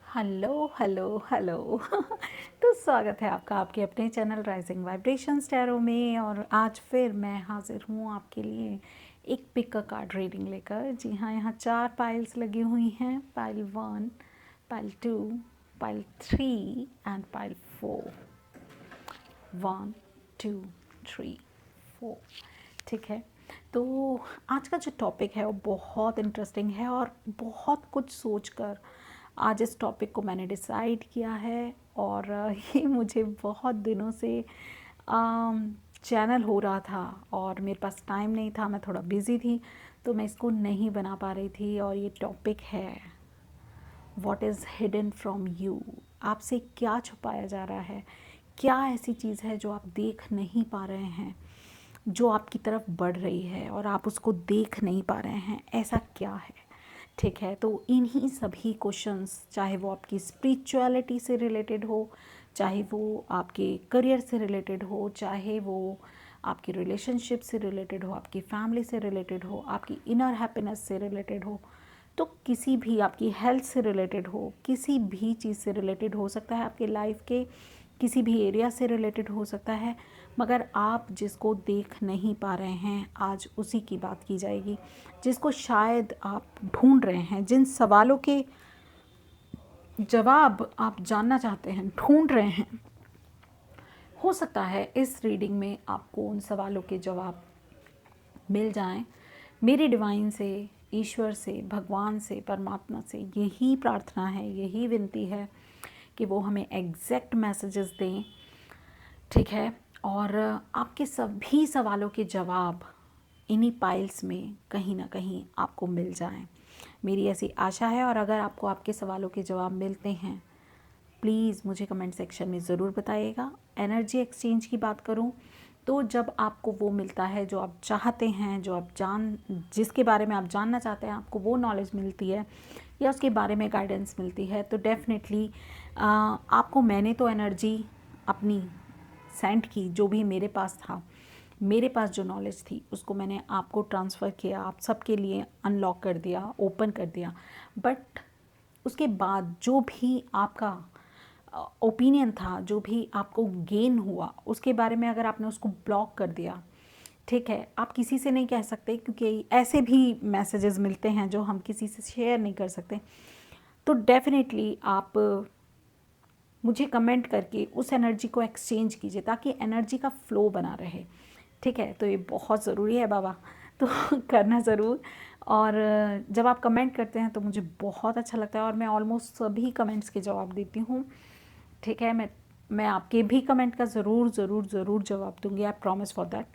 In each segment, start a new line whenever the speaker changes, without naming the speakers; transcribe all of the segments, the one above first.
Hello hello hello तो स्वागत है आपका आपके अपने चैनल राइजिंग वाइब्रेशंस टैरो में। और आज फिर मैं हाजिर हूँ आपके लिए एक पिक अ कार्ड रीडिंग लेकर। जी हाँ, यहाँ 4 पाइल्स लगी हुई हैं, pile 1, pile 2, pile 3 and pile 4। 1 2 3 4। ठीक है, तो आज का जो टॉपिक है वो बहुत इंटरेस्टिंग है और बहुत कुछ सोचकर आज इस टॉपिक को मैंने डिसाइड किया है। और ये मुझे बहुत दिनों से चैनल हो रहा था और मेरे पास टाइम नहीं था, मैं थोड़ा बिज़ी थी तो मैं इसको नहीं बना पा रही थी। और ये टॉपिक है what is hidden from you. आपसे क्या छुपाया जा रहा है, क्या ऐसी चीज़ है जो आप देख नहीं पा रहे हैं, जो आपकी तरफ बढ़ रही है और आप उसको देख नहीं पा रहे हैं, ऐसा क्या है। ठीक है, तो इन्हीं सभी क्वेश्चंस, चाहे वो आपकी स्पिरिचुअलिटी से रिलेटेड हो, चाहे वो आपके करियर से रिलेटेड हो, चाहे वो आपकी रिलेशनशिप से रिलेटेड हो, आपकी फैमिली से रिलेटेड हो, आपकी इनर हैप्पीनेस से रिलेटेड हो, तो किसी भी आपकी हेल्थ से रिलेटेड हो, किसी भी चीज़ से रिलेटेड हो सकता है, आपके लाइफ के किसी भी एरिया से रिलेटेड हो सकता है, मगर आप जिसको देख नहीं पा रहे हैं आज उसी की बात की जाएगी, जिसको शायद आप ढूंढ रहे हैं, जिन सवालों के जवाब आप जानना चाहते हैं, ढूंढ रहे हैं। हो सकता है इस रीडिंग में आपको उन सवालों के जवाब मिल जाएं। मेरी डिवाइन से, ईश्वर से, भगवान से, परमात्मा से यही प्रार्थना है, यही विनती है कि वो हमें एग्जैक्ट मैसेजेस दें। ठीक है, और आपके सभी सवालों के जवाब इन्हीं पाइल्स में कहीं ना कहीं आपको मिल जाएं, मेरी ऐसी आशा है। और अगर आपको आपके सवालों के जवाब मिलते हैं, प्लीज़ मुझे कमेंट सेक्शन में ज़रूर बताइएगा। एनर्जी एक्सचेंज की बात करूं तो जब आपको वो मिलता है जो आप चाहते हैं, जो आप जिसके बारे में आप जानना चाहते हैं, आपको वो नॉलेज मिलती है या उसके बारे में गाइडेंस मिलती है, तो डेफिनेटली आपको, मैंने तो एनर्जी अपनी सेंड की, जो भी मेरे पास था, मेरे पास जो नॉलेज थी उसको मैंने आपको ट्रांसफ़र किया, आप सबके लिए अनलॉक कर दिया, ओपन कर दिया। बट उसके बाद जो भी आपका ओपिनियन था, जो भी आपको गेन हुआ, उसके बारे में अगर आपने उसको ब्लॉक कर दिया, ठीक है, आप किसी से नहीं कह सकते, क्योंकि ऐसे भी मैसेजेस मिलते हैं जो हम किसी से शेयर नहीं कर सकते। तो डेफिनेटली आप मुझे कमेंट करके उस एनर्जी को एक्सचेंज कीजिए ताकि एनर्जी का फ्लो बना रहे। ठीक है, तो ये बहुत ज़रूरी है बाबा, तो करना ज़रूर। और जब आप कमेंट करते हैं तो मुझे बहुत अच्छा लगता है और मैं ऑलमोस्ट सभी कमेंट्स के जवाब देती हूँ। ठीक है, मैं आपके भी कमेंट का ज़रूर ज़रूर ज़रूर जवाब दूंगी, आई प्रॉमिस फॉर दैट।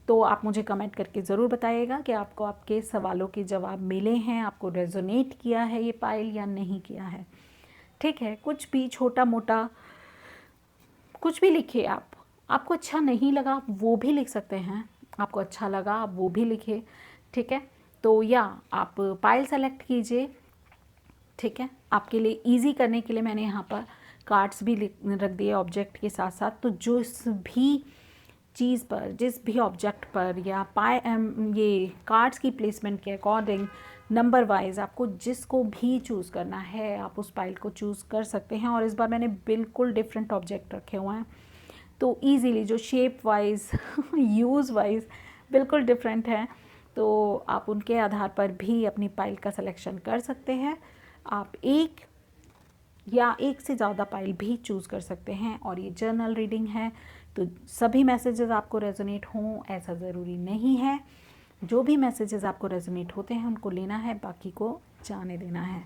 तो आप मुझे कमेंट करके ज़रूर बताइएगा कि आपको आपके सवालों के जवाब मिले हैं, आपको रेजोनेट किया है ये पाइल या नहीं किया है। ठीक है, कुछ भी छोटा मोटा कुछ भी लिखिए आप। आपको अच्छा नहीं लगा आप वो भी लिख सकते हैं, आपको अच्छा लगा आप वो भी लिखिए। ठीक है, तो या आप पाइल सेलेक्ट कीजिए। ठीक है, आपके लिए इजी करने के लिए मैंने यहाँ पर कार्ड्स भी रख दिए ऑब्जेक्ट के साथ साथ। तो जिस भी चीज़ पर, जिस भी ऑब्जेक्ट पर या ये कार्ड्स की प्लेसमेंट के अकॉर्डिंग नंबर वाइज आपको जिसको भी चूज़ करना है आप उस पाइल को चूज़ कर सकते हैं। और इस बार मैंने बिल्कुल डिफरेंट ऑब्जेक्ट रखे हुए हैं, तो ईजीली जो शेप वाइज यूज़ वाइज बिल्कुल डिफरेंट हैं, तो आप उनके आधार पर भी अपनी पाइल का सिलेक्शन कर सकते हैं। आप एक या एक से ज़्यादा पाइल भी चूज़ कर सकते हैं। और ये जर्नल रीडिंग है तो सभी मैसेजेस आपको रेजोनेट हों ऐसा ज़रूरी नहीं है। जो भी मैसेजेस आपको रेजोनेट होते हैं उनको लेना है, बाकी को जाने देना है।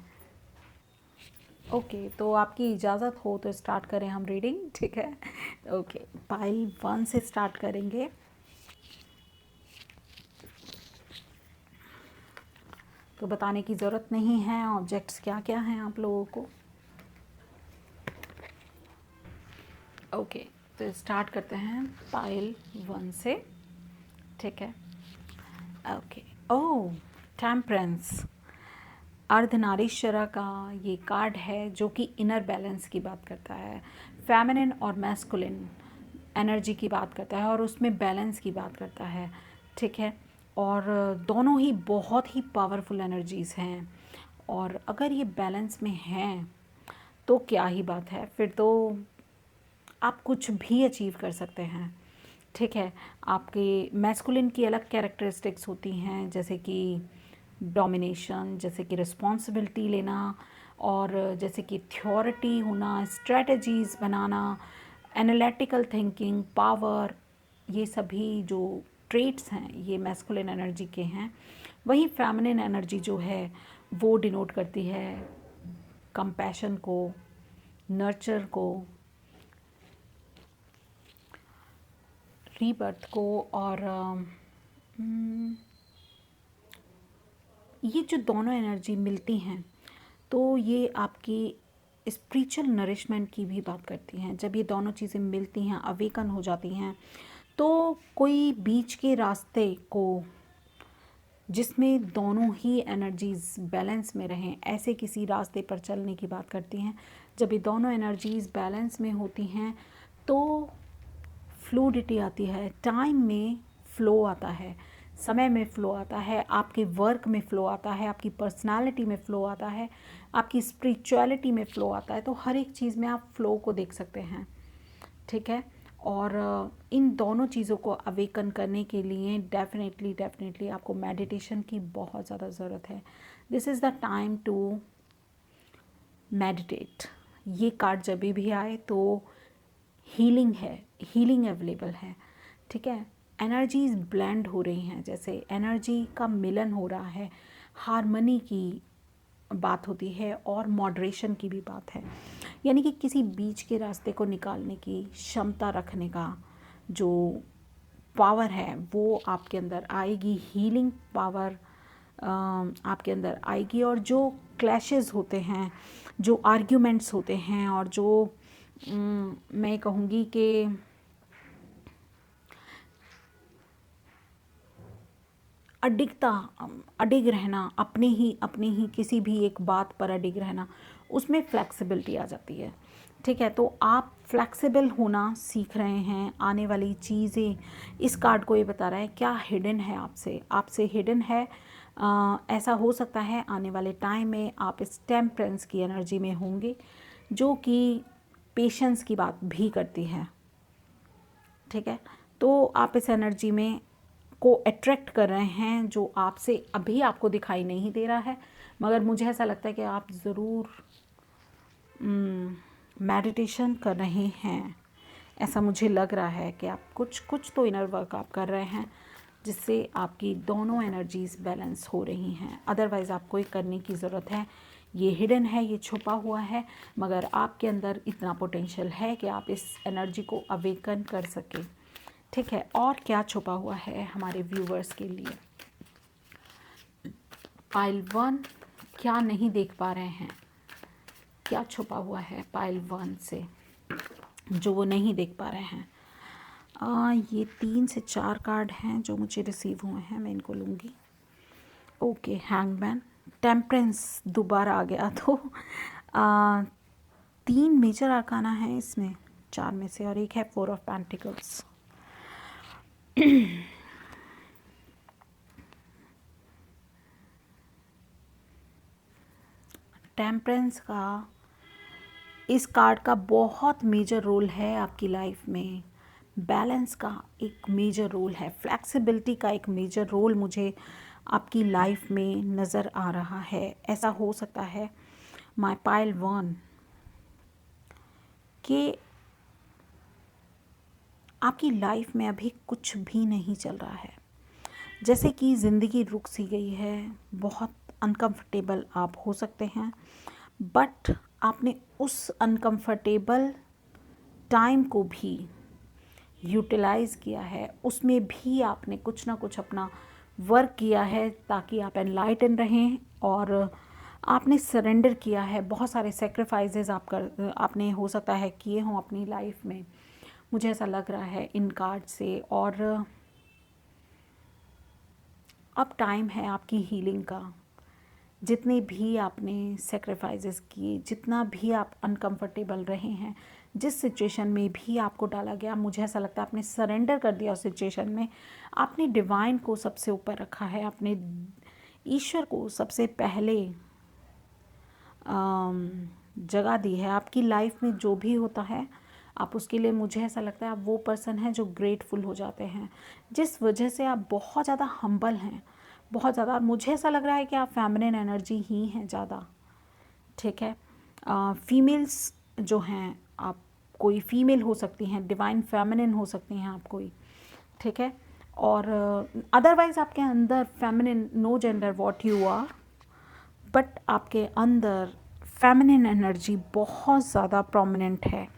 ओके, तो आपकी इजाज़त हो तो स्टार्ट करें हम रीडिंग। ठीक है, ओके, पाइल 1 से स्टार्ट करेंगे। तो बताने की ज़रूरत नहीं है ऑब्जेक्ट्स क्या क्या हैं आप लोगों को। ओके, तो स्टार्ट करते हैं पाइल 1 से। ठीक है, ओके। ओह, टेम्परेंस, अर्धनारीश्वरा का ये कार्ड है जो कि इनर बैलेंस की बात करता है, फेमिनिन और मैस्कुलिन एनर्जी की बात करता है और उसमें बैलेंस की बात करता है। ठीक है, और दोनों ही बहुत ही पावरफुल एनर्जीज़ हैं। और अगर ये बैलेंस में हैं तो क्या ही बात है, फिर तो आप कुछ भी अचीव कर सकते हैं। ठीक है, आपके मैस्कुलिन की अलग कैरेक्टरिस्टिक्स होती हैं, जैसे कि डोमिनेशन, जैसे कि रिस्पॉन्सिबिलिटी लेना, और जैसे कि थ्योरिटी होना, स्ट्रेटजीज़ बनाना, एनालिटिकल थिंकिंग, पावर, ये सभी जो ट्रेट्स हैं ये मैस्कुलिन एनर्जी के हैं। वहीं फेमिनिन एनर्जी जो है वो डिनोट करती है कंपैशन को, नर्चर को, रीबर्थ को, और ये जो दोनों एनर्जी मिलती हैं तो ये आपकी स्पिरिचुअल नरिशमेंट की भी बात करती हैं। जब ये दोनों चीज़ें मिलती हैं, अवेकन हो जाती हैं, तो कोई बीच के रास्ते को जिसमें दोनों ही एनर्जीज़ बैलेंस में रहें, ऐसे किसी रास्ते पर चलने की बात करती हैं। जब ये दोनों एनर्जीज़ बैलेंस में होती हैं तो फ्लूडिटी आती है, टाइम में फ़्लो आता है, समय में फ़्लो आता है, आपके वर्क में फ़्लो आता है, आपकी पर्सनालिटी में फ़्लो आता है, आपकी स्पिरिचुअलिटी में फ़्लो आता है। तो हर एक चीज़ में आप फ़्लो को देख सकते हैं। ठीक है, और इन दोनों चीज़ों को अवेकन करने के लिए डेफिनेटली आपको मेडिटेशन की बहुत ज़्यादा ज़रूरत है। This is the time to meditate. ये कार्ड जब भी आए तो हीलिंग है, हीलिंग अवेलेबल है। ठीक है, एनर्जीज ब्लेंड हो रही हैं, जैसे एनर्जी का मिलन हो रहा है, हार्मनी की बात होती है और मॉडरेशन की भी बात है। यानी कि किसी बीच के रास्ते को निकालने की क्षमता रखने का जो पावर है वो आपके अंदर आएगी, हीलिंग पावर आपके अंदर आएगी। और जो क्लैशेस होते हैं, जो आर्ग्यूमेंट्स होते हैं, और जो मैं कहूँगी कि अडिग रहना, अपनी ही किसी भी एक बात पर अडिग रहना, उसमें फ्लेक्सिबिलिटी आ जाती है। ठीक है, तो आप फ्लेक्सिबल होना सीख रहे हैं। आने वाली चीज़ें, इस कार्ड को ये बता रहा है क्या हिडन है आपसे हिडन है। ऐसा हो सकता है आने वाले टाइम में आप इस टेम्परेंस की एनर्जी में होंगे, जो कि पेशेंस की बात भी करती है। ठीक है, तो आप इस एनर्जी में को अट्रैक्ट कर रहे हैं जो आपसे अभी आपको दिखाई नहीं दे रहा है, मगर मुझे ऐसा लगता है कि आप ज़रूर मेडिटेशन कर रहे हैं। ऐसा मुझे लग रहा है कि आप कुछ तो इनर वर्क आप कर रहे हैं जिससे आपकी दोनों एनर्जीज़ बैलेंस हो रही हैं। अदरवाइज़ आपको ये करने की ज़रूरत है। ये हिडन है, ये छुपा हुआ है, मगर आपके अंदर इतना पोटेंशियल है कि आप इस एनर्जी को अवेकन कर सकें। ठीक है, और क्या छुपा हुआ है हमारे व्यूवर्स के लिए? पाइल 1 क्या नहीं देख पा रहे हैं, क्या छुपा हुआ है पाइल 1 से जो वो नहीं देख पा रहे हैं? ये 3 से 4 कार्ड हैं जो मुझे रिसीव हुए हैं, मैं इनको लूँगी। ओके, हैंगमैन, टेम्परेंस दोबारा आ गया। तो 3 मेजर आर्काना है इसमें 4 में से, और एक है 4 ऑफ पेंटिकल्स। टेम्परेंस का, इस कार्ड का बहुत मेजर रोल है आपकी लाइफ में। बैलेंस का एक मेजर रोल है, फ्लेक्सिबिलिटी का एक मेजर रोल मुझे आपकी लाइफ में नज़र आ रहा है। ऐसा हो सकता है माय पाइल 1 कि आपकी लाइफ में अभी कुछ भी नहीं चल रहा है, जैसे कि ज़िंदगी रुक सी गई है, बहुत अनकंफर्टेबल आप हो सकते हैं, बट आपने उस अनकंफर्टेबल टाइम को भी यूटिलाइज़ किया है, उसमें भी आपने कुछ ना कुछ अपना वर्क किया है ताकि आप एनलाइटन रहें, और आपने सरेंडर किया है। बहुत सारे सेक्रीफाइसेस आपने हो सकता है किए हों अपनी लाइफ में, मुझे ऐसा लग रहा है इन कार्ड से। और अब टाइम है आपकी हीलिंग का। जितने भी आपने सेक्रीफाइसेस किए, जितना भी आप अनकंफर्टेबल रहे हैं, जिस सिचुएशन में भी आपको डाला गया, मुझे ऐसा लगता है आपने सरेंडर कर दिया उस सिचुएशन में। आपने डिवाइन को सबसे ऊपर रखा है, आपने ईश्वर को सबसे पहले जगह दी है आपकी लाइफ में, जो भी होता है आप उसके लिए, मुझे ऐसा लगता है आप वो पर्सन हैं जो ग्रेटफुल हो जाते हैं, जिस वजह से आप बहुत ज़्यादा हम्बल हैं, बहुत ज़्यादा। मुझे ऐसा लग रहा है कि आप फेमिनिन एनर्जी ही हैं ज़्यादा, ठीक है। फीमेल्स जो हैं, आप कोई फीमेल हो सकती हैं, डिवाइन फेमिनिन हो सकती हैं आप कोई, ठीक है। और अदरवाइज आपके अंदर feminine, no gender what you are, but आपके अंदर फेमिनिन एनर्जी बहुत ज़्यादा प्रोमिनेंट है।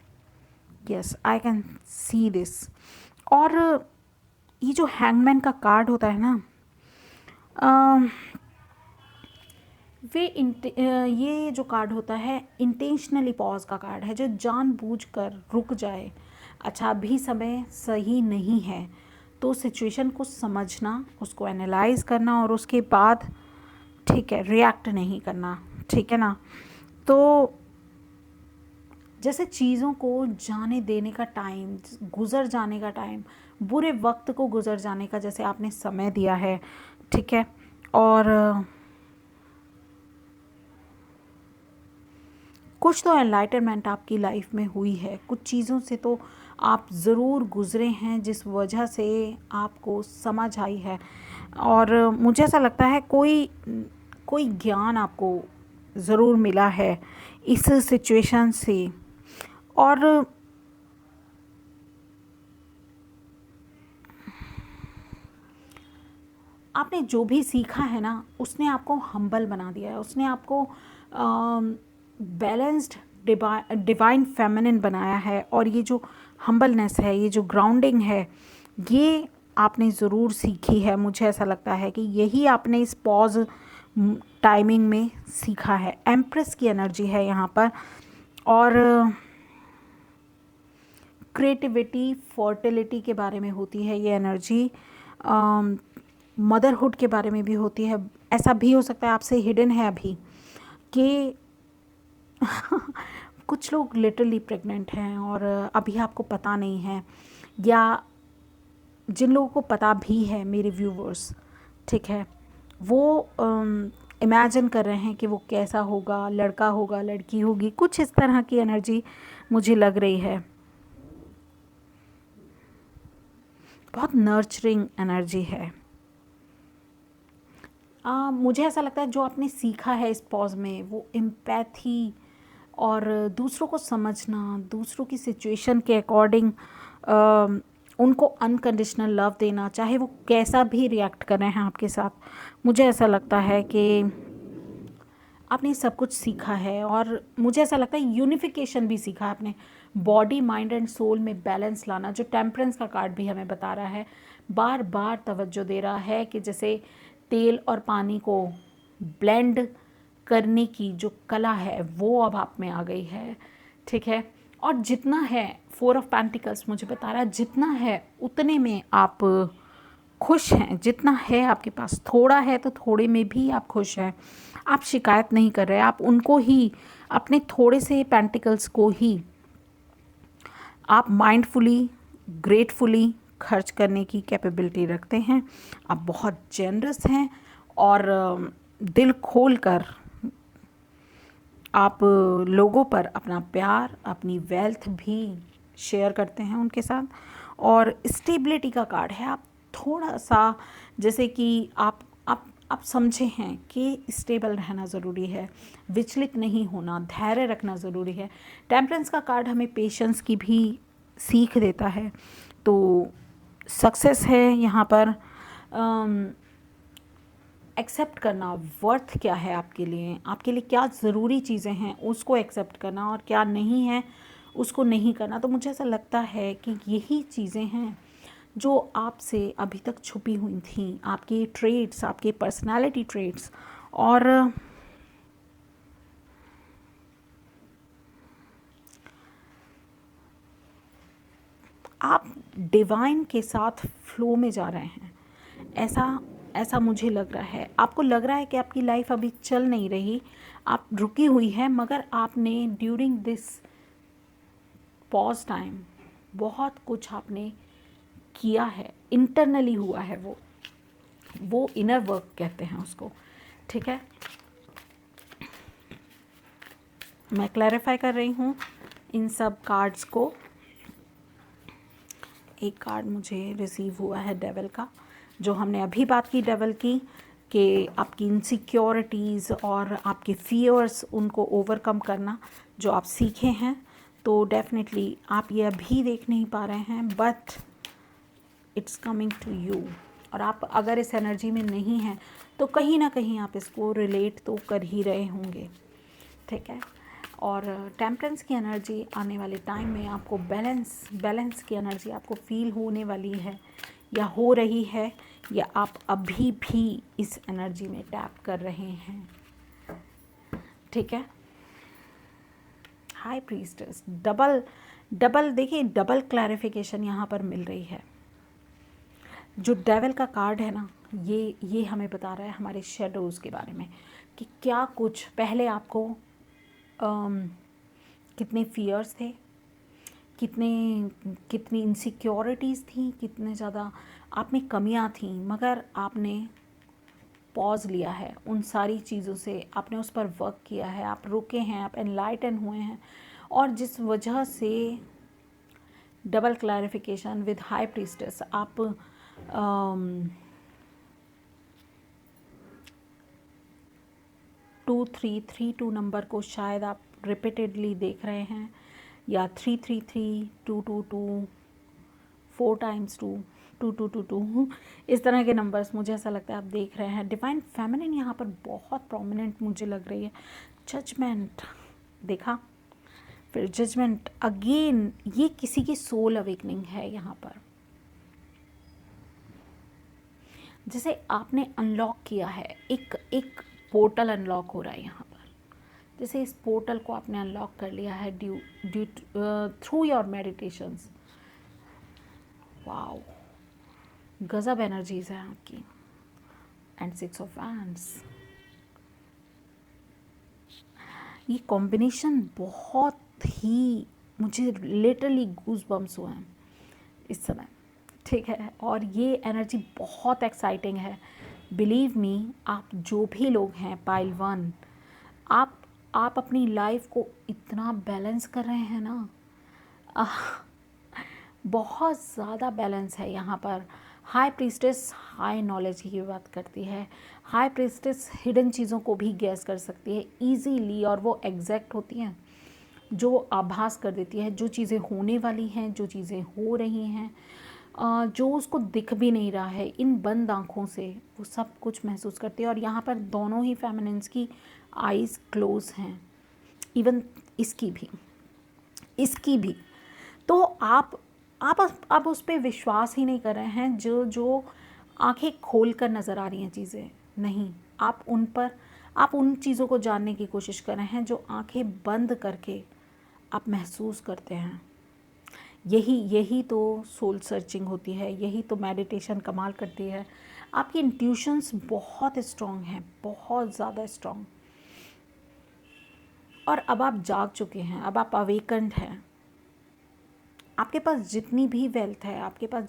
Yes, I can see this. और ये जो हैंगमैन का कार्ड होता है ना, ये जो कार्ड होता है इंटेंशनली पॉज का कार्ड है, जो जानबूझकर रुक जाए। अच्छा, अभी समय सही नहीं है, तो सिचुएशन को समझना, उसको एनालाइज करना और उसके बाद ठीक है रिएक्ट नहीं करना, ठीक है ना। तो जैसे चीज़ों को जाने देने का टाइम, गुज़र जाने का टाइम, बुरे वक्त को गुज़र जाने का जैसे आपने समय दिया है, ठीक है। और कुछ तो एनलाइटनमेंट आपकी लाइफ में हुई है, कुछ चीज़ों से तो आप ज़रूर गुज़रे हैं जिस वजह से आपको समझ आई है। और मुझे ऐसा लगता है कोई ज्ञान आपको ज़रूर मिला है इस सिचुएशन से। और आपने जो भी सीखा है ना, उसने आपको हम्बल बना दिया है, उसने आपको बैलेंस्ड डिवाइन फेमिनिन बनाया है। और ये जो हम्बलनेस है, ये जो ग्राउंडिंग है, ये आपने ज़रूर सीखी है। मुझे ऐसा लगता है कि यही आपने इस पॉज टाइमिंग में सीखा है। एम्प्रेस की एनर्जी है यहाँ पर, और क्रिएटिविटी, फर्टिलिटी के बारे में होती है ये एनर्जी, मदरहुड के बारे में भी होती है। ऐसा भी हो सकता है आपसे हिडन है अभी कि कुछ लोग लिटरली प्रेग्नेंट हैं और अभी आपको पता नहीं है, या जिन लोगों को पता भी है, मेरे व्यूवर्स, ठीक है, वो इमेजिन कर रहे हैं कि वो कैसा होगा, लड़का होगा, लड़की होगी, कुछ इस तरह की एनर्जी मुझे लग रही है। बहुत नर्चरिंग एनर्जी है। मुझे ऐसा लगता है जो आपने सीखा है इस पॉज में, वो एम्पैथी और दूसरों को समझना, दूसरों की सिचुएशन के अकॉर्डिंग उनको अनकंडीशनल लव देना, चाहे वो कैसा भी रिएक्ट कर रहे हैं आपके साथ। मुझे ऐसा लगता है कि आपने सब कुछ सीखा है। और मुझे ऐसा लगता है यूनिफिकेशन भी सीखा है आपने, बॉडी, माइंड एंड सोल में बैलेंस लाना, जो टेम्परेंस का कार्ड भी हमें बता रहा है, बार बार तवज्जो दे रहा है कि जैसे तेल और पानी को ब्लेंड करने की जो कला है वो अब आप में आ गई है, ठीक है। और जितना है, 4 ऑफ पेंटिकल्स मुझे बता रहा है, जितना है उतने में आप खुश हैं, जितना है आपके पास, थोड़ा है तो थोड़े में भी आप खुश हैं, आप शिकायत नहीं कर रहे, आप उनको ही, अपने थोड़े से पेंटिकल्स को ही आप माइंडफुली, ग्रेटफुली खर्च करने की कैपेबिलिटी रखते हैं। आप बहुत जेनरस हैं और दिल खोल कर आप लोगों पर अपना प्यार, अपनी वेल्थ भी शेयर करते हैं उनके साथ। और स्टेबिलिटी का कार्ड है, आप थोड़ा सा, जैसे कि आप समझे हैं कि स्टेबल रहना ज़रूरी है, विचलित नहीं होना, धैर्य रखना ज़रूरी है। टेम्परेंस का कार्ड हमें पेशेंस की भी सीख देता है। तो सक्सेस है यहाँ पर, एक्सेप्ट करना, वर्थ क्या है आपके लिए क्या ज़रूरी चीज़ें हैं उसको एक्सेप्ट करना, और क्या नहीं है उसको नहीं करना। तो मुझे ऐसा लगता है कि यही चीज़ें हैं जो आपसे अभी तक छुपी हुई थी, आपके ट्रेट्स, आपके पर्सनालिटी ट्रेट्स। और आप डिवाइन के साथ फ्लो में जा रहे हैं, ऐसा मुझे लग रहा है। आपको लग रहा है कि आपकी लाइफ अभी चल नहीं रही, आप रुकी हुई है, मगर आपने ड्यूरिंग दिस पॉज टाइम बहुत कुछ आपने किया है, इंटरनली हुआ है, वो इनर वर्क कहते हैं उसको, ठीक है। मैं क्लैरिफाई कर रही हूँ इन सब कार्ड्स को। एक कार्ड मुझे रिसीव हुआ है डेविल का, जो हमने अभी बात की डेविल की, कि आपकी इनसिक्योरिटीज़ और आपके फियर्स, उनको ओवरकम करना जो आप सीखे हैं। तो डेफिनेटली आप ये अभी देख नहीं पा रहे हैं, but it's coming to you. और आप अगर इस एनर्जी में नहीं हैं तो कहीं ना कहीं आप इसको रिलेट तो कर ही रहे होंगे, ठीक है। और टेम्परेंस की एनर्जी आने वाले टाइम में आपको बैलेंस की एनर्जी आपको फील होने वाली है या हो रही है, या आप अभी भी इस एनर्जी में टैप कर रहे हैं, ठीक है। हाई प्रीस्टेस, डबल देखिए, डबल क्लैरिफिकेशन यहाँ पर मिल रही है। जो डेविल का कार्ड है ना, ये हमें बता रहा है हमारे शेडोज़ के बारे में, कि क्या कुछ पहले आपको कितने फियर्स थे, कितनी इनसिक्योरिटीज़ थी, कितने ज़्यादा आप में कमियां थी, मगर आपने पॉज लिया है उन सारी चीज़ों से, आपने उस पर वर्क किया है, आप रुके हैं, आप एनलाइटन हुए हैं। और जिस वजह से double clarification with high priestess, आप 2332 नंबर को शायद आप रिपीटेडली देख रहे हैं, या 333, 222, 4 टाइम्स 2, 2222, इस तरह के नंबर्स मुझे ऐसा लगता है आप देख रहे हैं। डिवाइन फेमिनिन यहाँ पर बहुत प्रोमिनेंट मुझे लग रही है। जजमेंट देखा, फिर जजमेंट अगेन, ये किसी की सोल अवेकनिंग है यहाँ पर। जैसे आपने अनलॉक किया है, एक पोर्टल अनलॉक हो रहा है यहाँ पर। जैसे इस पोर्टल को आपने अनलॉक कर लिया है due through your meditations. Wow, गजब एनर्जीज है आपकी। एंड 6 ऑफ वैंड्स, ये कॉम्बिनेशन बहुत ही, मुझे लिटरली गूज बम्स हुए हैं इस समय, ठीक है। और ये एनर्जी बहुत एक्साइटिंग है। बिलीव मी, आप जो भी लोग हैं पाइल 1, आप अपनी लाइफ को इतना बैलेंस कर रहे हैं ना, बहुत ज़्यादा बैलेंस है यहाँ पर। हाई प्रीस्टेस हाई नॉलेज की बात करती है। हाई प्रीस्टेस हिडन चीज़ों को भी गैस कर सकती है ईजीली, और वो एग्जैक्ट होती हैं, जो आभास कर देती है, जो चीज़ें होने वाली हैं, जो चीज़ें हो रही हैं, जो उसको दिख भी नहीं रहा है, इन बंद आँखों से वो सब कुछ महसूस करती है। और यहाँ पर दोनों ही फेमिनिन्स की आईज़ क्लोज हैं, इवन इसकी भी। तो आप उस पर विश्वास ही नहीं कर रहे हैं, जो आंखें खोल कर नज़र आ रही हैं चीज़ें, नहीं, आप उन चीज़ों को जानने की कोशिश कर रहे हैं जो आंखें बंद करके आप महसूस करते हैं। यही तो सोल सर्चिंग होती है, यही तो मेडिटेशन कमाल करती है। आपकी इंट्यूशंस बहुत स्ट्रॉन्ग हैं, बहुत ज़्यादा स्ट्रॉन्ग। और अब आप जाग चुके हैं, अब आप अवेकन्ड हैं। आपके पास जितनी भी वेल्थ है, आपके पास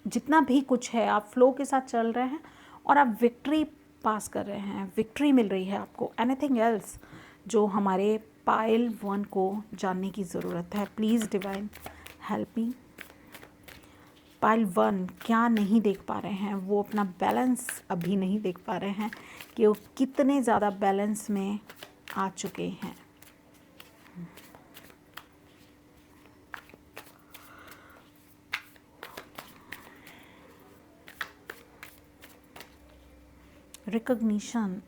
जितना भी कुछ है, आप फ्लो के साथ चल रहे हैं और आप विक्ट्री पास कर रहे हैं, विक्ट्री मिल रही है आपको। एनीथिंग एल्स जो हमारे पाइल 1 को जानने की ज़रूरत है, please divine help me. Pile 1 क्या नहीं देख पा रहे हैं, वो अपना बैलेंस अभी नहीं देख पा रहे हैं कि वो कितने ज़्यादा बैलेंस में आ चुके हैं। रिकग्निशन,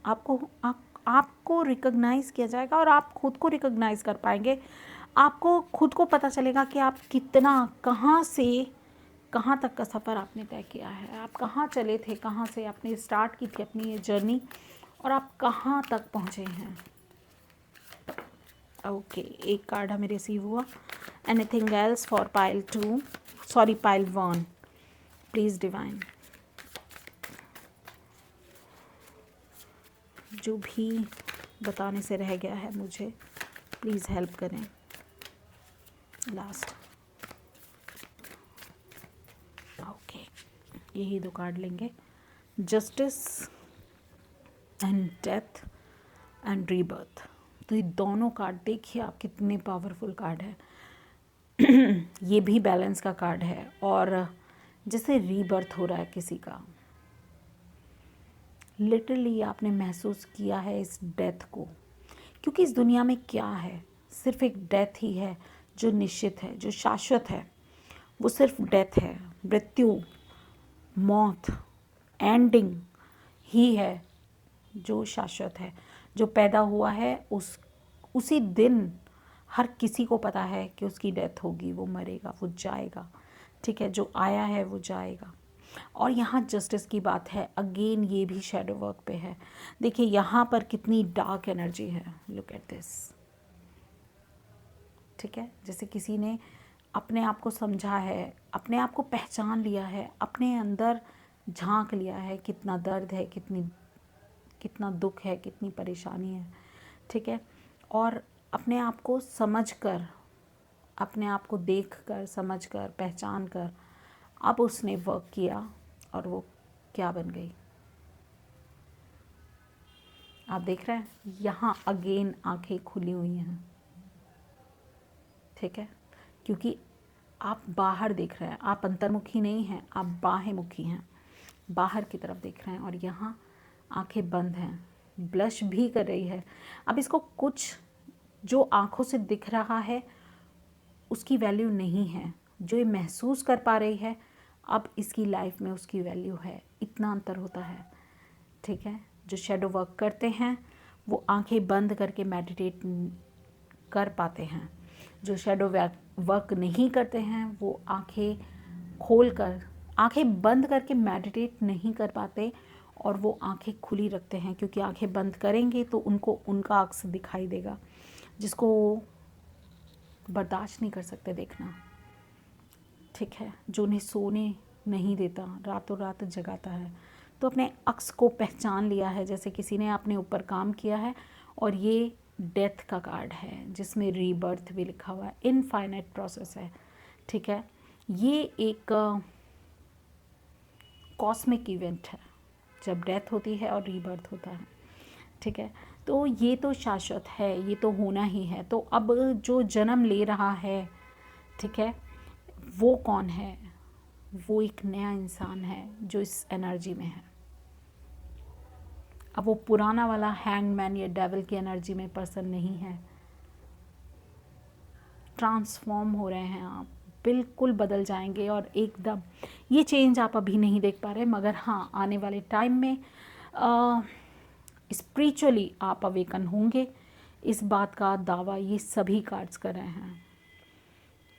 आपको रिकग्नाइज़ किया जाएगा और आप खुद को रिकग्नाइज़ कर पाएंगे। आपको खुद को पता चलेगा कि आप कितना, कहाँ से कहाँ तक का सफ़र आपने तय किया है, आप कहाँ चले थे, कहाँ से आपने स्टार्ट की थी अपनी ये जर्नी, और आप कहाँ तक पहुँचे हैं। ओके, एक कार्ड हमें रिसीव हुआ। Anything else for pile 2, sorry pile 1, please divine. जो भी बताने से रह गया है मुझे, प्लीज़ हेल्प करें। लास्ट, ओके, यही 2 कार्ड लेंगे, justice and death. And rebirth. तो ये दोनों कार्ड देखिए आप कितने पावरफुल कार्ड है। ये भी बैलेंस का कार्ड है, और जैसे रीबर्थ हो रहा है किसी का, लिटरली आपने महसूस किया है इस डेथ को, क्योंकि इस दुनिया में क्या है, सिर्फ एक डेथ ही है जो निश्चित है, जो शाश्वत है। वो सिर्फ डेथ है, मृत्यु, मौत, एंडिंग ही है जो शाश्वत है। जो पैदा हुआ है उसी दिन हर किसी को पता है कि उसकी डेथ होगी, वो मरेगा, वो जाएगा, ठीक है। जो आया है वो जाएगा। और यहाँ जस्टिस की बात है, अगेन ये भी शैडो वर्क पे है। देखिए यहाँ पर कितनी डार्क एनर्जी है, लुक एट दिस, ठीक है। जैसे किसी ने अपने आप को समझा है, अपने आप को पहचान लिया है, अपने अंदर झांक लिया है, कितना दर्द है, कितना दुख है, कितनी परेशानी है, ठीक है। और अपने आप को समझकर, अपने आप को देखकर, समझकर, पहचान कर अब उसने वर्क किया, और वो क्या बन गई आप देख रहे हैं। यहाँ अगेन आंखें खुली हुई हैं, ठीक है, क्योंकि आप बाहर देख रहे हैं, आप अंतर्मुखी नहीं हैं, आप बाह्यमुखी हैं, बाहर की तरफ देख रहे हैं। और यहाँ आंखें बंद हैं, ब्लश भी कर रही है। अब इसको कुछ जो आंखों से दिख रहा है उसकी वैल्यू नहीं है, जो ये महसूस कर पा रही है अब इसकी लाइफ में उसकी वैल्यू है। इतना अंतर होता है, ठीक है। जो शैडो वर्क करते हैं वो आंखें बंद करके मेडिटेट कर पाते हैं। जो शैडो वर्क नहीं करते हैं वो आंखें खोल कर, आंखें बंद करके मेडिटेट नहीं कर पाते, और वो आंखें खुली रखते हैं, क्योंकि आंखें बंद करेंगे तो उनको उनका अक्स दिखाई देगा, जिसको बर्दाश्त नहीं कर सकते देखना, ठीक है। जो उन्हें सोने नहीं देता, रातों रात जगाता है। तो अपने अक्स को पहचान लिया है, जैसे किसी ने अपने ऊपर काम किया है। और ये डेथ का कार्ड है जिसमें रीबर्थ भी लिखा हुआ है, इनफाइनाइट प्रोसेस है, ठीक है। ये एक कॉस्मिक इवेंट है जब डेथ होती है और रीबर्थ होता है, ठीक है। तो ये तो शाश्वत है, ये तो होना ही है। तो अब जो जन्म ले रहा है, ठीक है, वो कौन है? वो एक नया इंसान है जो इस एनर्जी में है। अब वो पुराना वाला हैंगमैन या डेविल की एनर्जी में पर्सन नहीं है। ट्रांसफॉर्म हो रहे हैं आप, बिल्कुल बदल जाएंगे। और एकदम ये चेंज आप अभी नहीं देख पा रहे, मगर हाँ आने वाले टाइम में स्पिरिचुअली आप अवेकन होंगे। इस बात का दावा ये सभी कार्ड्स कर रहे हैं।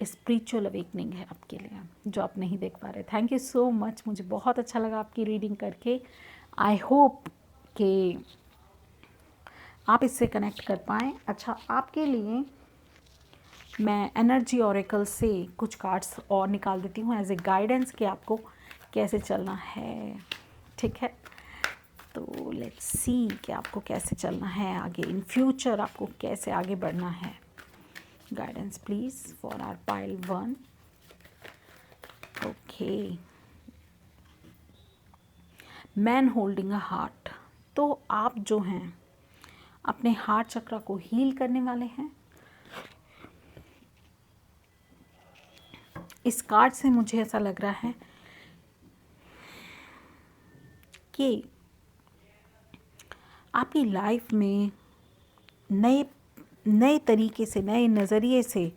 स्पिरिचुअल अवेकनिंग है आपके लिए जो आप नहीं देख पा रहे। थैंक यू सो मच, मुझे बहुत अच्छा लगा आपकी रीडिंग करके। आई होप कि आप इससे कनेक्ट कर पाएँ। अच्छा, आपके लिए मैं एनर्जी ऑरेकल से कुछ कार्ड्स और निकाल देती हूँ एज ए गाइडेंस कि आपको कैसे चलना है, ठीक है। तो लेट्स सी कि आपको कैसे चलना है आगे, इन फ्यूचर आपको कैसे आगे बढ़ना है। Guidance please for our pile 1। Okay, man holding a heart. तो आप जो हैं अपने हार्ट चक्र को हील करने वाले हैं। इस कार्ड से मुझे ऐसा लग रहा है कि आपकी लाइफ में नए तरीके से, नए नज़रिए से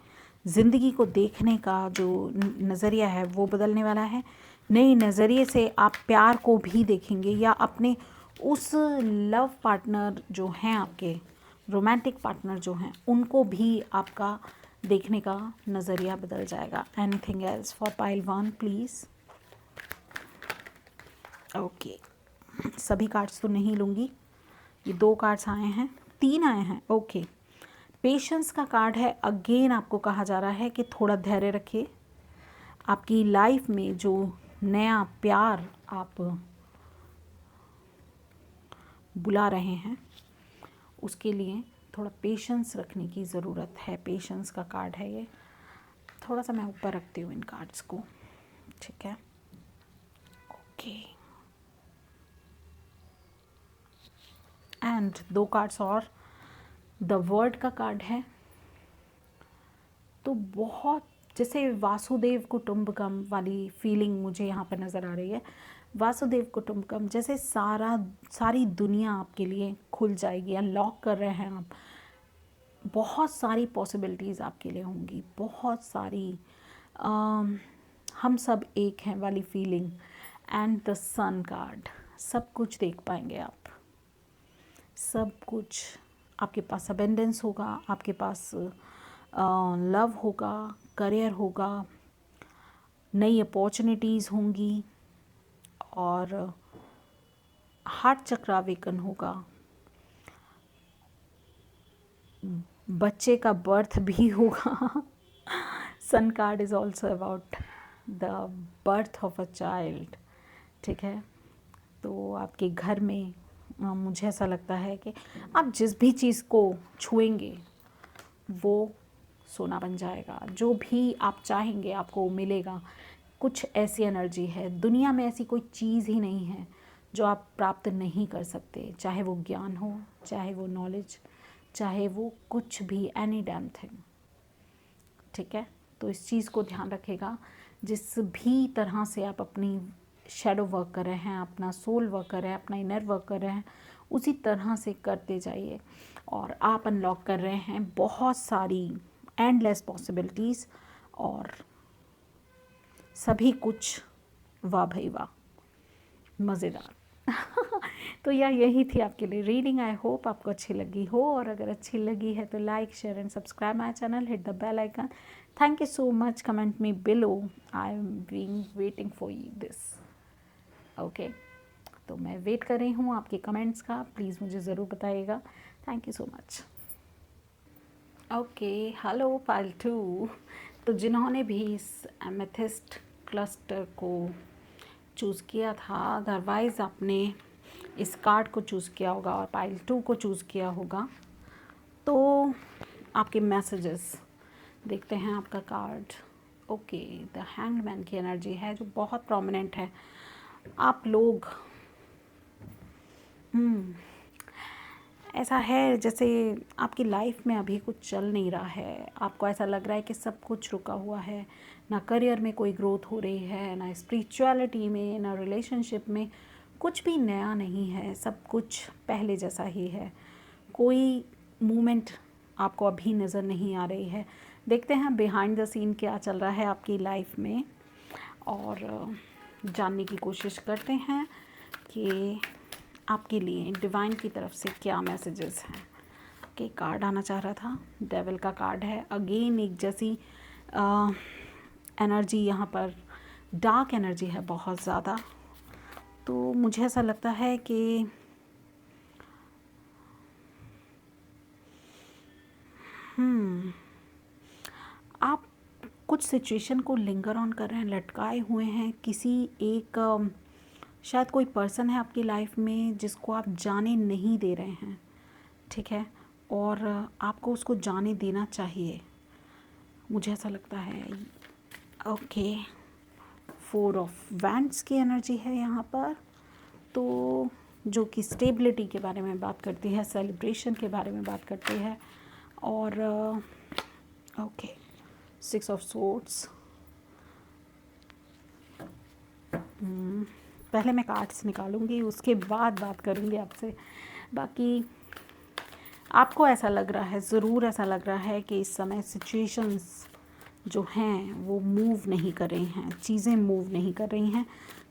ज़िंदगी को देखने का जो नज़रिया है वो बदलने वाला है। नए नज़रिए से आप प्यार को भी देखेंगे, या अपने उस लव पार्टनर जो हैं, आपके रोमांटिक पार्टनर जो हैं, उनको भी आपका देखने का नज़रिया बदल जाएगा। Anything else for pile 1 please. Okay, सभी कार्ड्स तो नहीं लूँगी, ये 2 कार्ड्स आए हैं, 3 आए हैं। ओके, पेशेंस का कार्ड है। अगेन आपको कहा जा रहा है कि थोड़ा धैर्य रखिए। आपकी लाइफ में जो नया प्यार आप बुला रहे हैं उसके लिए थोड़ा पेशेंस रखने की ज़रूरत है। पेशेंस का कार्ड है ये। थोड़ा सा मैं ऊपर रखती हूँ इन कार्ड्स को, ठीक है। ओके, एंड 2 कार्ड्स और द वर्ड का कार्ड है। तो बहुत जैसे वासुदेव कुटुंबकम वाली फीलिंग मुझे यहाँ पर नज़र आ रही है। वासुदेव कुटुंबकम जैसे सारी दुनिया आपके लिए खुल जाएगी, अनलॉक कर रहे हैं आप। बहुत सारी पॉसिबिलिटीज़ आपके लिए होंगी, बहुत सारी हम सब एक हैं वाली feeling. And the sun card, सब कुछ देख पाएंगे आप, सब कुछ। आपके पास अबेंडेंस होगा, आपके पास लव होगा, करियर होगा, नई अपॉर्चुनिटीज़ होंगी, और हार्ट चक्र अवेकन होगा। बच्चे का बर्थ भी होगा। Sun card is also about the birth of a child, ठीक है। तो आपके घर में मुझे ऐसा लगता है कि आप जिस भी चीज़ को छुएंगे वो सोना बन जाएगा, जो भी आप चाहेंगे आपको मिलेगा। कुछ ऐसी एनर्जी है, दुनिया में ऐसी कोई चीज़ ही नहीं है जो आप प्राप्त नहीं कर सकते, चाहे वो ज्ञान हो, चाहे वो नॉलेज, चाहे वो कुछ भी, एनी डैम थिंग, ठीक है। तो इस चीज़ को ध्यान रखेगा, जिस भी तरह से आप अपनी शैडो वर्क कर रहे हैं, अपना सोल वर्क कर रहे हैं, अपना इनर वर्क कर रहे हैं, उसी तरह से करते जाइए। और आप अनलॉक कर रहे हैं बहुत सारी एंडलेस पॉसिबिलिटीज़, और सभी कुछ वाह भाई वाह, मज़ेदार। तो यही थी आपके लिए रीडिंग। आई होप आपको अच्छी लगी हो, और अगर अच्छी लगी है तो like, share and subscribe my channel, hit the bell icon. Thank you so much, comment me below, I am being waiting for you this, okay. तो मैं वेट कर रही हूँ आपके कमेंट्स का, प्लीज़ मुझे ज़रूर बताइएगा। Thank you so much. Okay, hello pile 2। तो जिन्होंने भी इस एमेथिस्ट क्लस्टर को चूज़ किया था, अदरवाइज़ आपने इस कार्ड को चूज़ किया होगा और पाइल 2 को चूज़ किया होगा, तो आपके मैसेजेस देखते हैं। आपका कार्ड ओके, द हैंगमैन की एनर्जी है जो बहुत प्रोमिनेंट है। आप लोग ऐसा है जैसे आपकी लाइफ में अभी कुछ चल नहीं रहा है, आपको ऐसा लग रहा है कि सब कुछ रुका हुआ है, ना करियर में कोई ग्रोथ हो रही है, ना स्पिरिचुअलिटी में, ना रिलेशनशिप में, कुछ भी नया नहीं है, सब कुछ पहले जैसा ही है। कोई मूवमेंट आपको अभी नज़र नहीं आ रही है। देखते हैं बिहाइंड द सीन क्या चल रहा है आपकी लाइफ में, और जानने की कोशिश करते हैं कि आपके लिए डिवाइन की तरफ से क्या मैसेजेस हैं। कि कार्ड आना चाह रहा था, डेविल का कार्ड है। अगेन एक जैसी एनर्जी यहाँ पर, डार्क एनर्जी है बहुत ज़्यादा। तो मुझे ऐसा लगता है कि आप कुछ सिचुएशन को लिंगर ऑन कर रहे हैं, लटकाए हुए हैं। किसी एक शायद कोई पर्सन है आपकी लाइफ में जिसको आप जाने नहीं दे रहे हैं, ठीक है, और आपको उसको जाने देना चाहिए, मुझे ऐसा लगता है। ओके, 4 ऑफ वैंड्स की एनर्जी है यहाँ पर, तो जो कि स्टेबिलिटी के बारे में बात करती है, सेलिब्रेशन के बारे में बात करती है। और ओके, 6 ऑफ सोर्ड्स। पहले मैं कार्ड्स निकालूंगी, उसके बाद बात करूंगी आपसे। बाकी आपको ऐसा लग रहा है, ज़रूर ऐसा लग रहा है कि इस समय सिचुएशंस जो हैं वो मूव नहीं कर रही हैं, चीज़ें मूव नहीं कर रही हैं,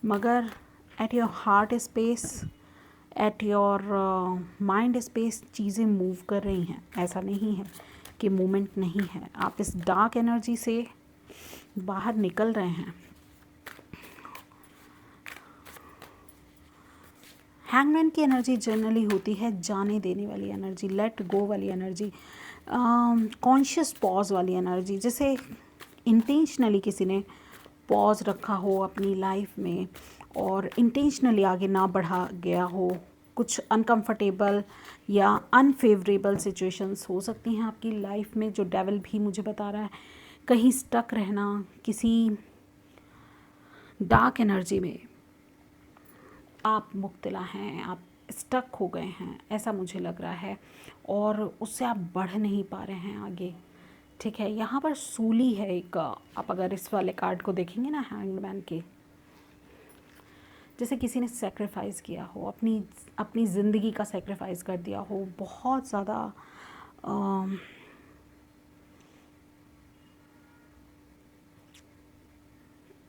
मगर at your heart space, at your mind space चीज़ें मूव कर रही हैं। ऐसा नहीं है कि मूवमेंट नहीं है। आप इस डार्क एनर्जी से बाहर निकल रहे हैं। हैंगमैन की एनर्जी जनरली होती है जाने देने वाली एनर्जी, लेट गो वाली एनर्जी, कॉन्शियस पॉज वाली एनर्जी, जैसे इंटेंशनली किसी ने पॉज रखा हो अपनी लाइफ में और इंटेंशनली आगे ना बढ़ा गया हो। कुछ अनकंफर्टेबल या अनफेवरेबल सिचुएशंस हो सकती हैं आपकी लाइफ में, जो डेविल भी मुझे बता रहा है। कहीं स्टक रहना, किसी डार्क एनर्जी में आप मुब्तला हैं, आप स्टक हो गए हैं, ऐसा मुझे लग रहा है, और उससे आप बढ़ नहीं पा रहे हैं आगे। ठीक है, यहाँ पर सूली है एक, आप अगर इस वाले कार्ड को देखेंगे ना, हैंग्ड मैन के, जैसे किसी ने सेक्रीफाइस किया हो, अपनी ज़िंदगी का सेक्रीफाइस कर दिया हो, बहुत ज़्यादा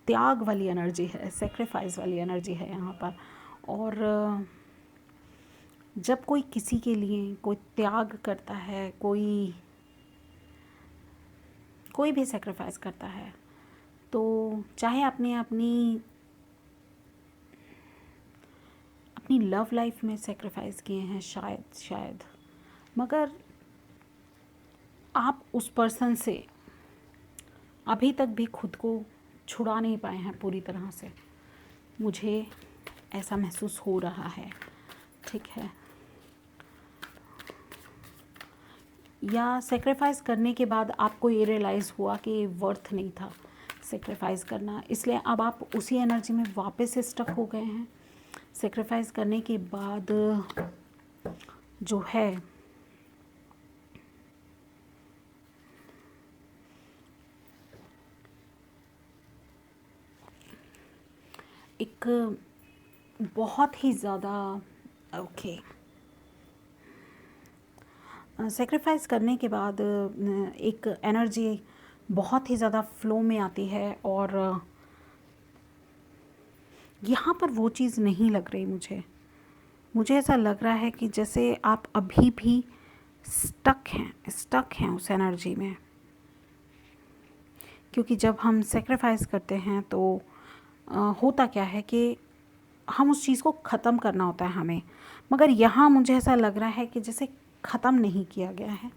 त्याग वाली एनर्जी है, सेक्रीफाइस वाली एनर्जी है यहाँ पर। और जब कोई किसी के लिए कोई त्याग करता है, कोई भी सेक्रीफाइस करता है, तो चाहे आपने अपनी लव लाइफ में सेक्रीफाइस किए हैं शायद, मगर आप उस पर्सन से अभी तक भी खुद को छुड़ा नहीं पाए हैं पूरी तरह से, मुझे ऐसा महसूस हो रहा है। ठीक है, या सेक्रीफाइस करने के बाद आपको ये रियलाइज़ हुआ कि वर्थ नहीं था सेक्रीफाइस करना, इसलिए अब आप उसी एनर्जी में वापस से स्टक हो गए हैं। सेक्रीफाइस करने के बाद जो है एक बहुत ही ज़्यादा सेक्रीफाइस करने के बाद एक एनर्जी बहुत ही ज़्यादा फ्लो में आती है, और यहाँ पर वो चीज़ नहीं लग रही मुझे ऐसा लग रहा है कि जैसे आप अभी भी स्टक हैं उस एनर्जी में। क्योंकि जब हम सेक्रीफाइस करते हैं तो होता क्या है कि हम उस चीज़ को ख़त्म करना होता है हमें, मगर यहाँ मुझे ऐसा लग रहा है कि जैसे ख़त्म नहीं किया गया है,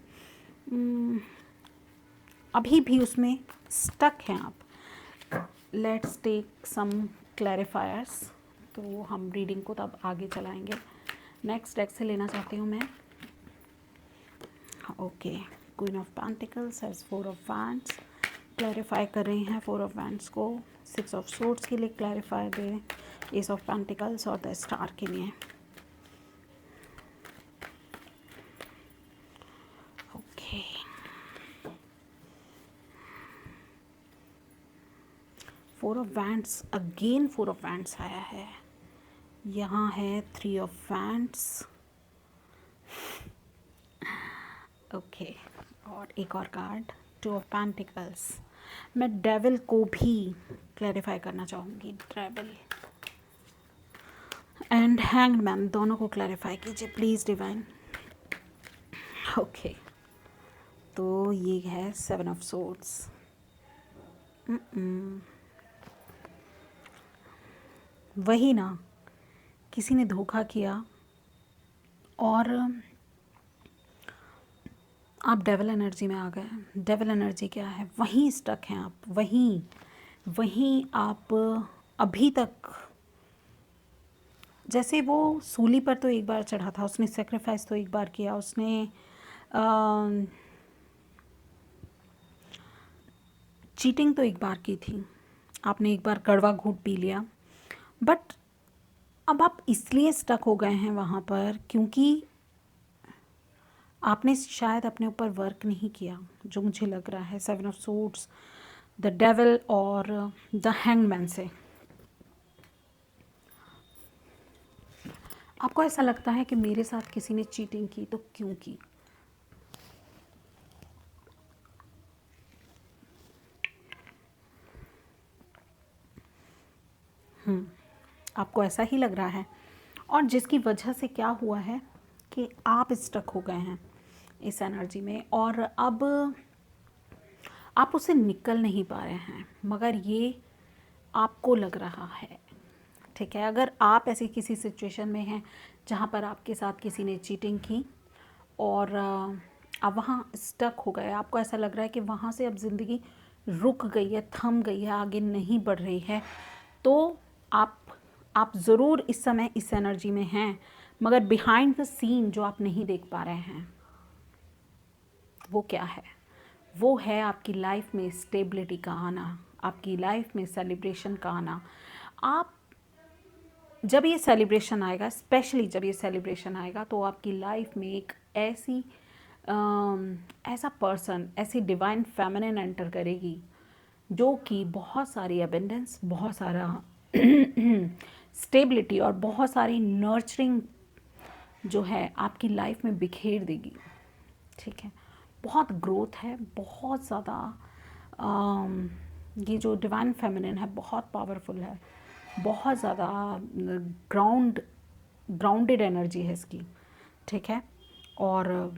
अभी भी उसमें स्टक हैं आप। लेट्स टेक सम क्लैरिफायर्स, तो हम रीडिंग को तब आगे चलाएंगे। नेक्स्ट डेक से लेना चाहती हूँ मैं। Okay, queen of pentacles has 4 of wands, clarify कर रही हैं 4 ऑफ वैंड्स को। 6 ऑफ सोर्ड्स के लिए क्लैरिफाई दें, एस ऑफ पेंटिकल्स और द स्टार के लिए। Okay, four of wands, again 4 of wands आया है। यहाँ है 3 ऑफ वैंड्स। ओके, और एक और कार्ड 2 ऑफ पेंटिकल्स। मैं डेविल को भी क्लैरिफाई करना चाहूँगी, डेविल एंड हैंग्ड मैन दोनों को क्लैरिफाई कीजिए प्लीज़ डिवाइन। ओके, तो ये है 7 ऑफ सोर्ड्स। वही ना, किसी ने धोखा किया और आप डेविल एनर्जी में आ गए। डेविल एनर्जी क्या है, वहीं स्टक हैं आप, वहीं आप अभी तक। जैसे वो सूली पर तो एक बार चढ़ा था, उसने सेक्रीफाइस तो एक बार किया, उसने चीटिंग तो एक बार की थी, आपने एक बार कड़वा घूंट पी लिया, बट अब आप इसलिए स्टक हो गए हैं वहाँ पर क्योंकि आपने शायद अपने ऊपर वर्क नहीं किया, जो मुझे लग रहा है 7 ऑफ सोर्ड्स, द डेविल और द हैंगमैन से। आपको ऐसा लगता है कि मेरे साथ किसी ने चीटिंग की तो क्यों की। आपको ऐसा ही लग रहा है, और जिसकी वजह से क्या हुआ है कि आप स्टक हो गए हैं इस एनर्जी में, और अब आप उससे निकल नहीं पा रहे हैं, मगर ये आपको लग रहा है। ठीक है, अगर आप ऐसी किसी सिचुएशन में हैं जहाँ पर आपके साथ किसी ने चीटिंग की और आप वहाँ स्टक हो गए, आपको ऐसा लग रहा है कि वहाँ से अब ज़िंदगी रुक गई है, थम गई है, आगे नहीं बढ़ रही है, तो आप ज़रूर इस समय इस एनर्जी में हैं, मगर बिहाइंड द सीन जो आप नहीं देख पा रहे हैं वो क्या है, वो है आपकी लाइफ में स्टेबिलिटी का आना, आपकी लाइफ में सेलिब्रेशन का आना। आप जब ये सेलिब्रेशन आएगा, स्पेशली जब ये सेलिब्रेशन आएगा, तो आपकी लाइफ में एक ऐसा पर्सन, ऐसी डिवाइन फेमिनिन एंटर करेगी जो कि बहुत सारी एबेंडेंस, बहुत सारा स्टेबिलिटी और बहुत सारी नर्चरिंग जो है आपकी लाइफ में बिखेर देगी। ठीक है, बहुत ग्रोथ है, बहुत ज़्यादा ये जो डिवाइन फेमिनिन है बहुत पावरफुल है, बहुत ज़्यादा ग्राउंडेड एनर्जी है इसकी। ठीक है, और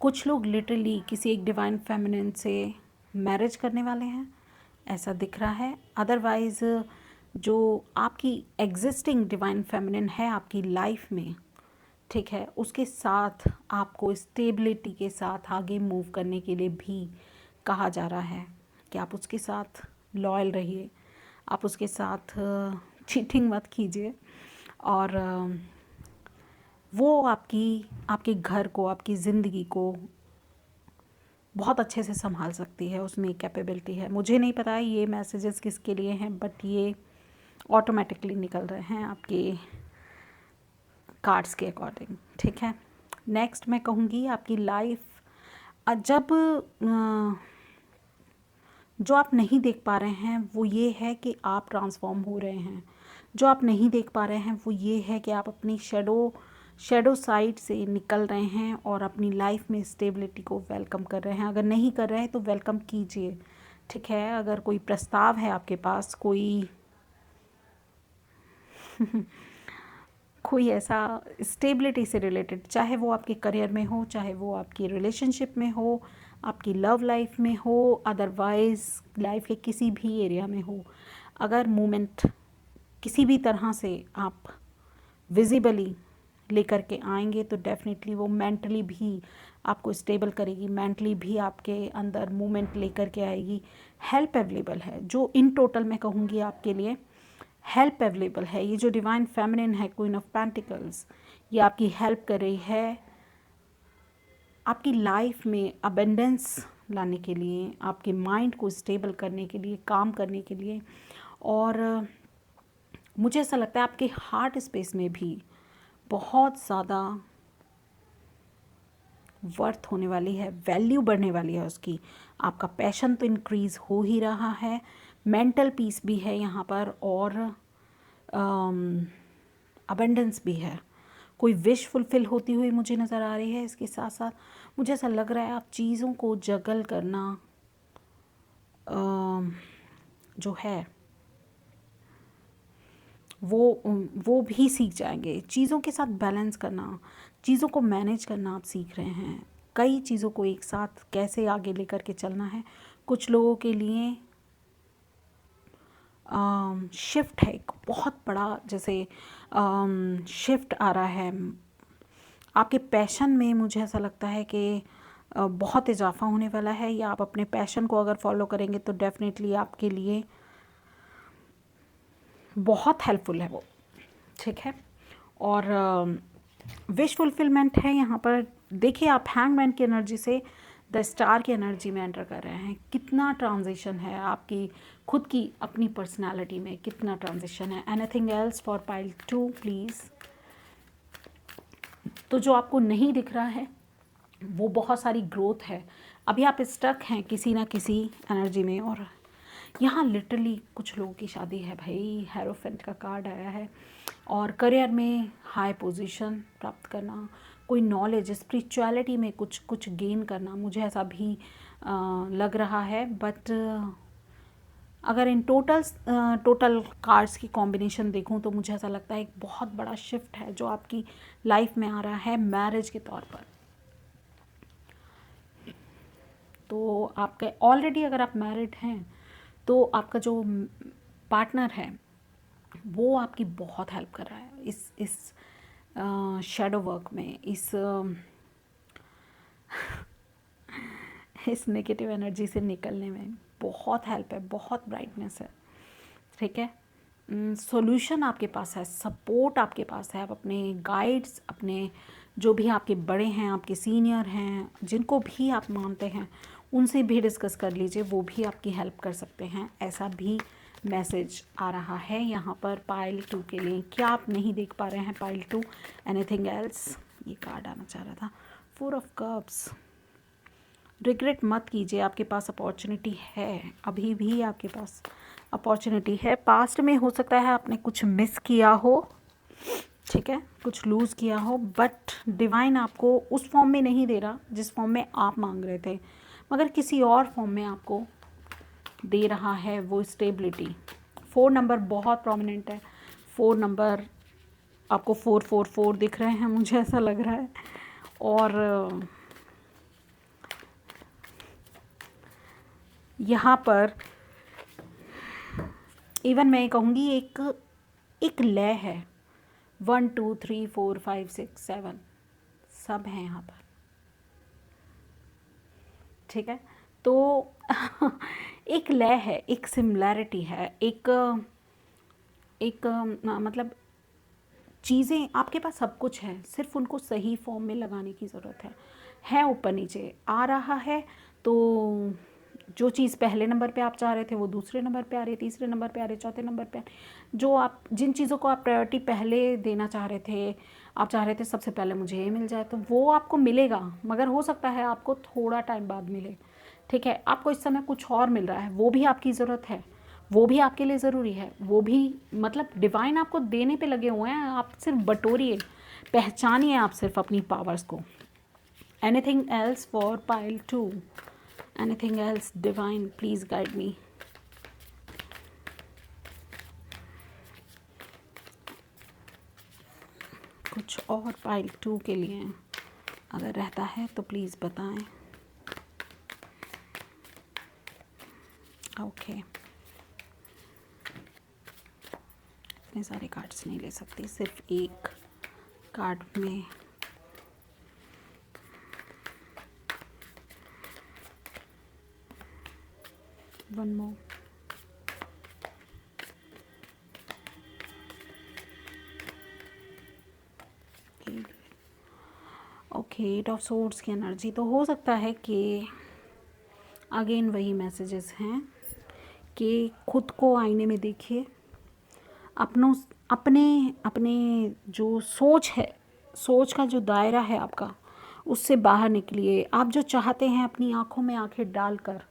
कुछ लोग लिटरली किसी एक डिवाइन फेमिनिन से मैरिज करने वाले हैं, ऐसा दिख रहा है। अदरवाइज़ जो आपकी एग्जिस्टिंग डिवाइन फेमिनिन है आपकी लाइफ में, ठीक है, उसके साथ आपको स्टेबिलिटी के साथ आगे मूव करने के लिए भी कहा जा रहा है कि आप उसके साथ लॉयल रहिए, आप उसके साथ चीटिंग मत कीजिए, और वो आपके घर को, आपकी ज़िंदगी को बहुत अच्छे से संभाल सकती है, उसमें कैपेबिलिटी है। मुझे नहीं पता ये मैसेजेस किसके लिए हैं, बट ये ऑटोमेटिकली निकल रहे हैं आपके कार्ड्स के अकॉर्डिंग। ठीक है, नेक्स्ट मैं कहूँगी आपकी लाइफ, जब जो आप नहीं देख पा रहे हैं वो ये है कि आप ट्रांसफॉर्म हो रहे हैं। जो आप नहीं देख पा रहे हैं वो ये है कि आप अपनी शेडो साइड से निकल रहे हैं और अपनी लाइफ में स्टेबिलिटी को वेलकम कर रहे हैं। अगर नहीं कर रहे हैं तो वेलकम कीजिए। ठीक है, अगर कोई प्रस्ताव है आपके पास, कोई ऐसा स्टेबिलिटी से रिलेटेड, चाहे वो आपके करियर में हो, चाहे वो आपकी रिलेशनशिप में हो, आपकी लव लाइफ में हो, अदरवाइज़ लाइफ के किसी भी एरिया में हो, अगर मूवमेंट किसी भी तरह से आप विजिबली लेकर के आएंगे तो डेफिनेटली वो मेंटली भी आपको स्टेबल करेगी, मेंटली भी आपके अंदर मूवमेंट लेकर के आएगी। हेल्प अवेलेबल है, जो इन टोटल मैं कहूँगी आपके लिए हेल्प अवेलेबल है। ये जो डिवाइन फेमिनिन है, क्वीन ऑफ पेंटिकल्स, ये आपकी हेल्प कर रही है आपकी लाइफ में अबेंडेंस लाने के लिए, आपके माइंड को स्टेबल करने के लिए, काम करने के लिए। और मुझे ऐसा लगता है आपके हार्ट स्पेस में भी बहुत ज़्यादा वर्थ होने वाली है, वैल्यू बढ़ने वाली है उसकी। आपका पैशन तो इंक्रीज़ हो ही रहा है, मेंटल पीस भी है यहाँ पर, और अबेंडेंस भी है। कोई विश फुलफ़िल होती हुई मुझे नज़र आ रही है। इसके साथ साथ मुझे ऐसा लग रहा है आप चीज़ों को जगल करना जो है वो भी सीख जाएंगे। चीज़ों के साथ बैलेंस करना, चीज़ों को मैनेज करना आप सीख रहे हैं। कई चीज़ों को एक साथ कैसे आगे लेकर के चलना है। कुछ लोगों के लिए शिफ्ट है, एक बहुत बड़ा जैसे शिफ्ट आ रहा है आपके पैशन में। मुझे ऐसा लगता है कि बहुत इजाफा होने वाला है, या आप अपने पैशन को अगर फॉलो करेंगे तो डेफिनेटली आपके लिए बहुत हेल्पफुल है वो। ठीक है, और विश फुलफिलमेंट है यहाँ पर। देखिए आप हैंगमैन की एनर्जी से द स्टार की एनर्जी में एंटर कर रहे हैं। कितना ट्रांजिशन है आपकी खुद की अपनी पर्सनालिटी में, कितना ट्रांजिशन है। Anything else for pile 2 please. तो जो आपको नहीं दिख रहा है वो बहुत सारी ग्रोथ है। अभी आप स्टक हैं किसी ना किसी एनर्जी में, और यहाँ लिटरली कुछ लोगों की शादी है भाई। हेरोफेंट का कार्ड आया है, और करियर में हाई पोजीशन प्राप्त करना, कोई नॉलेज, स्पिरिचुअलिटी में कुछ गेन करना, मुझे ऐसा भी लग रहा है। बट अगर इन टोटल कार्ड्स की कॉम्बिनेशन देखूं तो मुझे ऐसा लगता है एक बहुत बड़ा शिफ्ट है जो आपकी लाइफ में आ रहा है मैरिज के तौर पर। तो आपके ऑलरेडी अगर आप मैरिड हैं तो आपका जो पार्टनर है वो आपकी बहुत हेल्प कर रहा है इस शैडो वर्क में, इस नेगेटिव एनर्जी से निकलने में बहुत हेल्प है, बहुत ब्राइटनेस है। ठीक है, सॉल्यूशन आपके पास है, सपोर्ट आपके पास है। आप अपने गाइड्स, अपने जो भी आपके बड़े हैं, आपके सीनियर हैं, जिनको भी आप मानते हैं, उनसे भी डिस्कस कर लीजिए, वो भी आपकी हेल्प कर सकते हैं। ऐसा भी मैसेज आ रहा है यहाँ पर पाइल 2 के लिए? क्या आप नहीं देख पा रहे हैं पाइल 2? Anything else? ये कार्ड आना चाह रहा था, 4 ऑफ कप्स। रिग्रेट मत कीजिए, आपके पास अपॉर्चुनिटी है, अभी भी आपके पास अपॉर्चुनिटी है। पास्ट में हो सकता है आपने कुछ मिस किया हो, ठीक है, कुछ लूज़ किया हो, बट डिवाइन आपको उस फॉर्म में नहीं दे रहा जिस फॉर्म में आप मांग रहे थे, मगर किसी और फॉर्म में आपको दे रहा है वो स्टेबिलिटी। 4 नंबर बहुत प्रोमिनेंट है, 4 नंबर आपको 444 दिख रहे हैं, मुझे ऐसा लग रहा है। और यहाँ पर इवन मैं कहूँगी एक लय है, 1 2 3 4 5 6 7 सब हैं यहाँ पर, ठीक है। तो एक लय है, एक सिमिलैरिटी है, एक मतलब चीज़ें आपके पास सब कुछ है, सिर्फ उनको सही फॉर्म में लगाने की ज़रूरत है ऊपर नीचे आ रहा है। तो जो चीज़ पहले नंबर पे आप चाह रहे थे वो दूसरे नंबर पे आ रही है, तीसरे नंबर पे आ रही है, चौथे नंबर पे जो आप जिन चीज़ों को आप प्रायोरिटी पहले देना चाह रहे थे, आप चाह रहे थे सबसे पहले मुझे ये मिल जाए, तो वो आपको मिलेगा, मगर हो सकता है आपको थोड़ा टाइम बाद मिले, ठीक है। आपको इस समय कुछ और मिल रहा है, वो भी आपकी ज़रूरत है, वो भी आपके लिए ज़रूरी है, वो भी मतलब डिवाइन आपको देने पे लगे हुए हैं, आप सिर्फ बटोरिए, पहचानिए आप सिर्फ अपनी पावर्स को। Anything else for pile 2? Anything else? Divine please guide me. कुछ और पाइल 2 के लिए अगर रहता है तो प्लीज़ बताएं। ओके, इतने सारे कार्ड्स नहीं ले सकती, सिर्फ एक कार्ड में one more. Okay, 8 of swords की एनर्जी, तो हो सकता है कि अगेन वही मैसेजेस हैं कि खुद को आईने में देखिए, अपने अपने जो सोच है, सोच का जो दायरा है आपका, उससे बाहर निकलिए। आप जो चाहते हैं अपनी आंखों में आंखें डालकर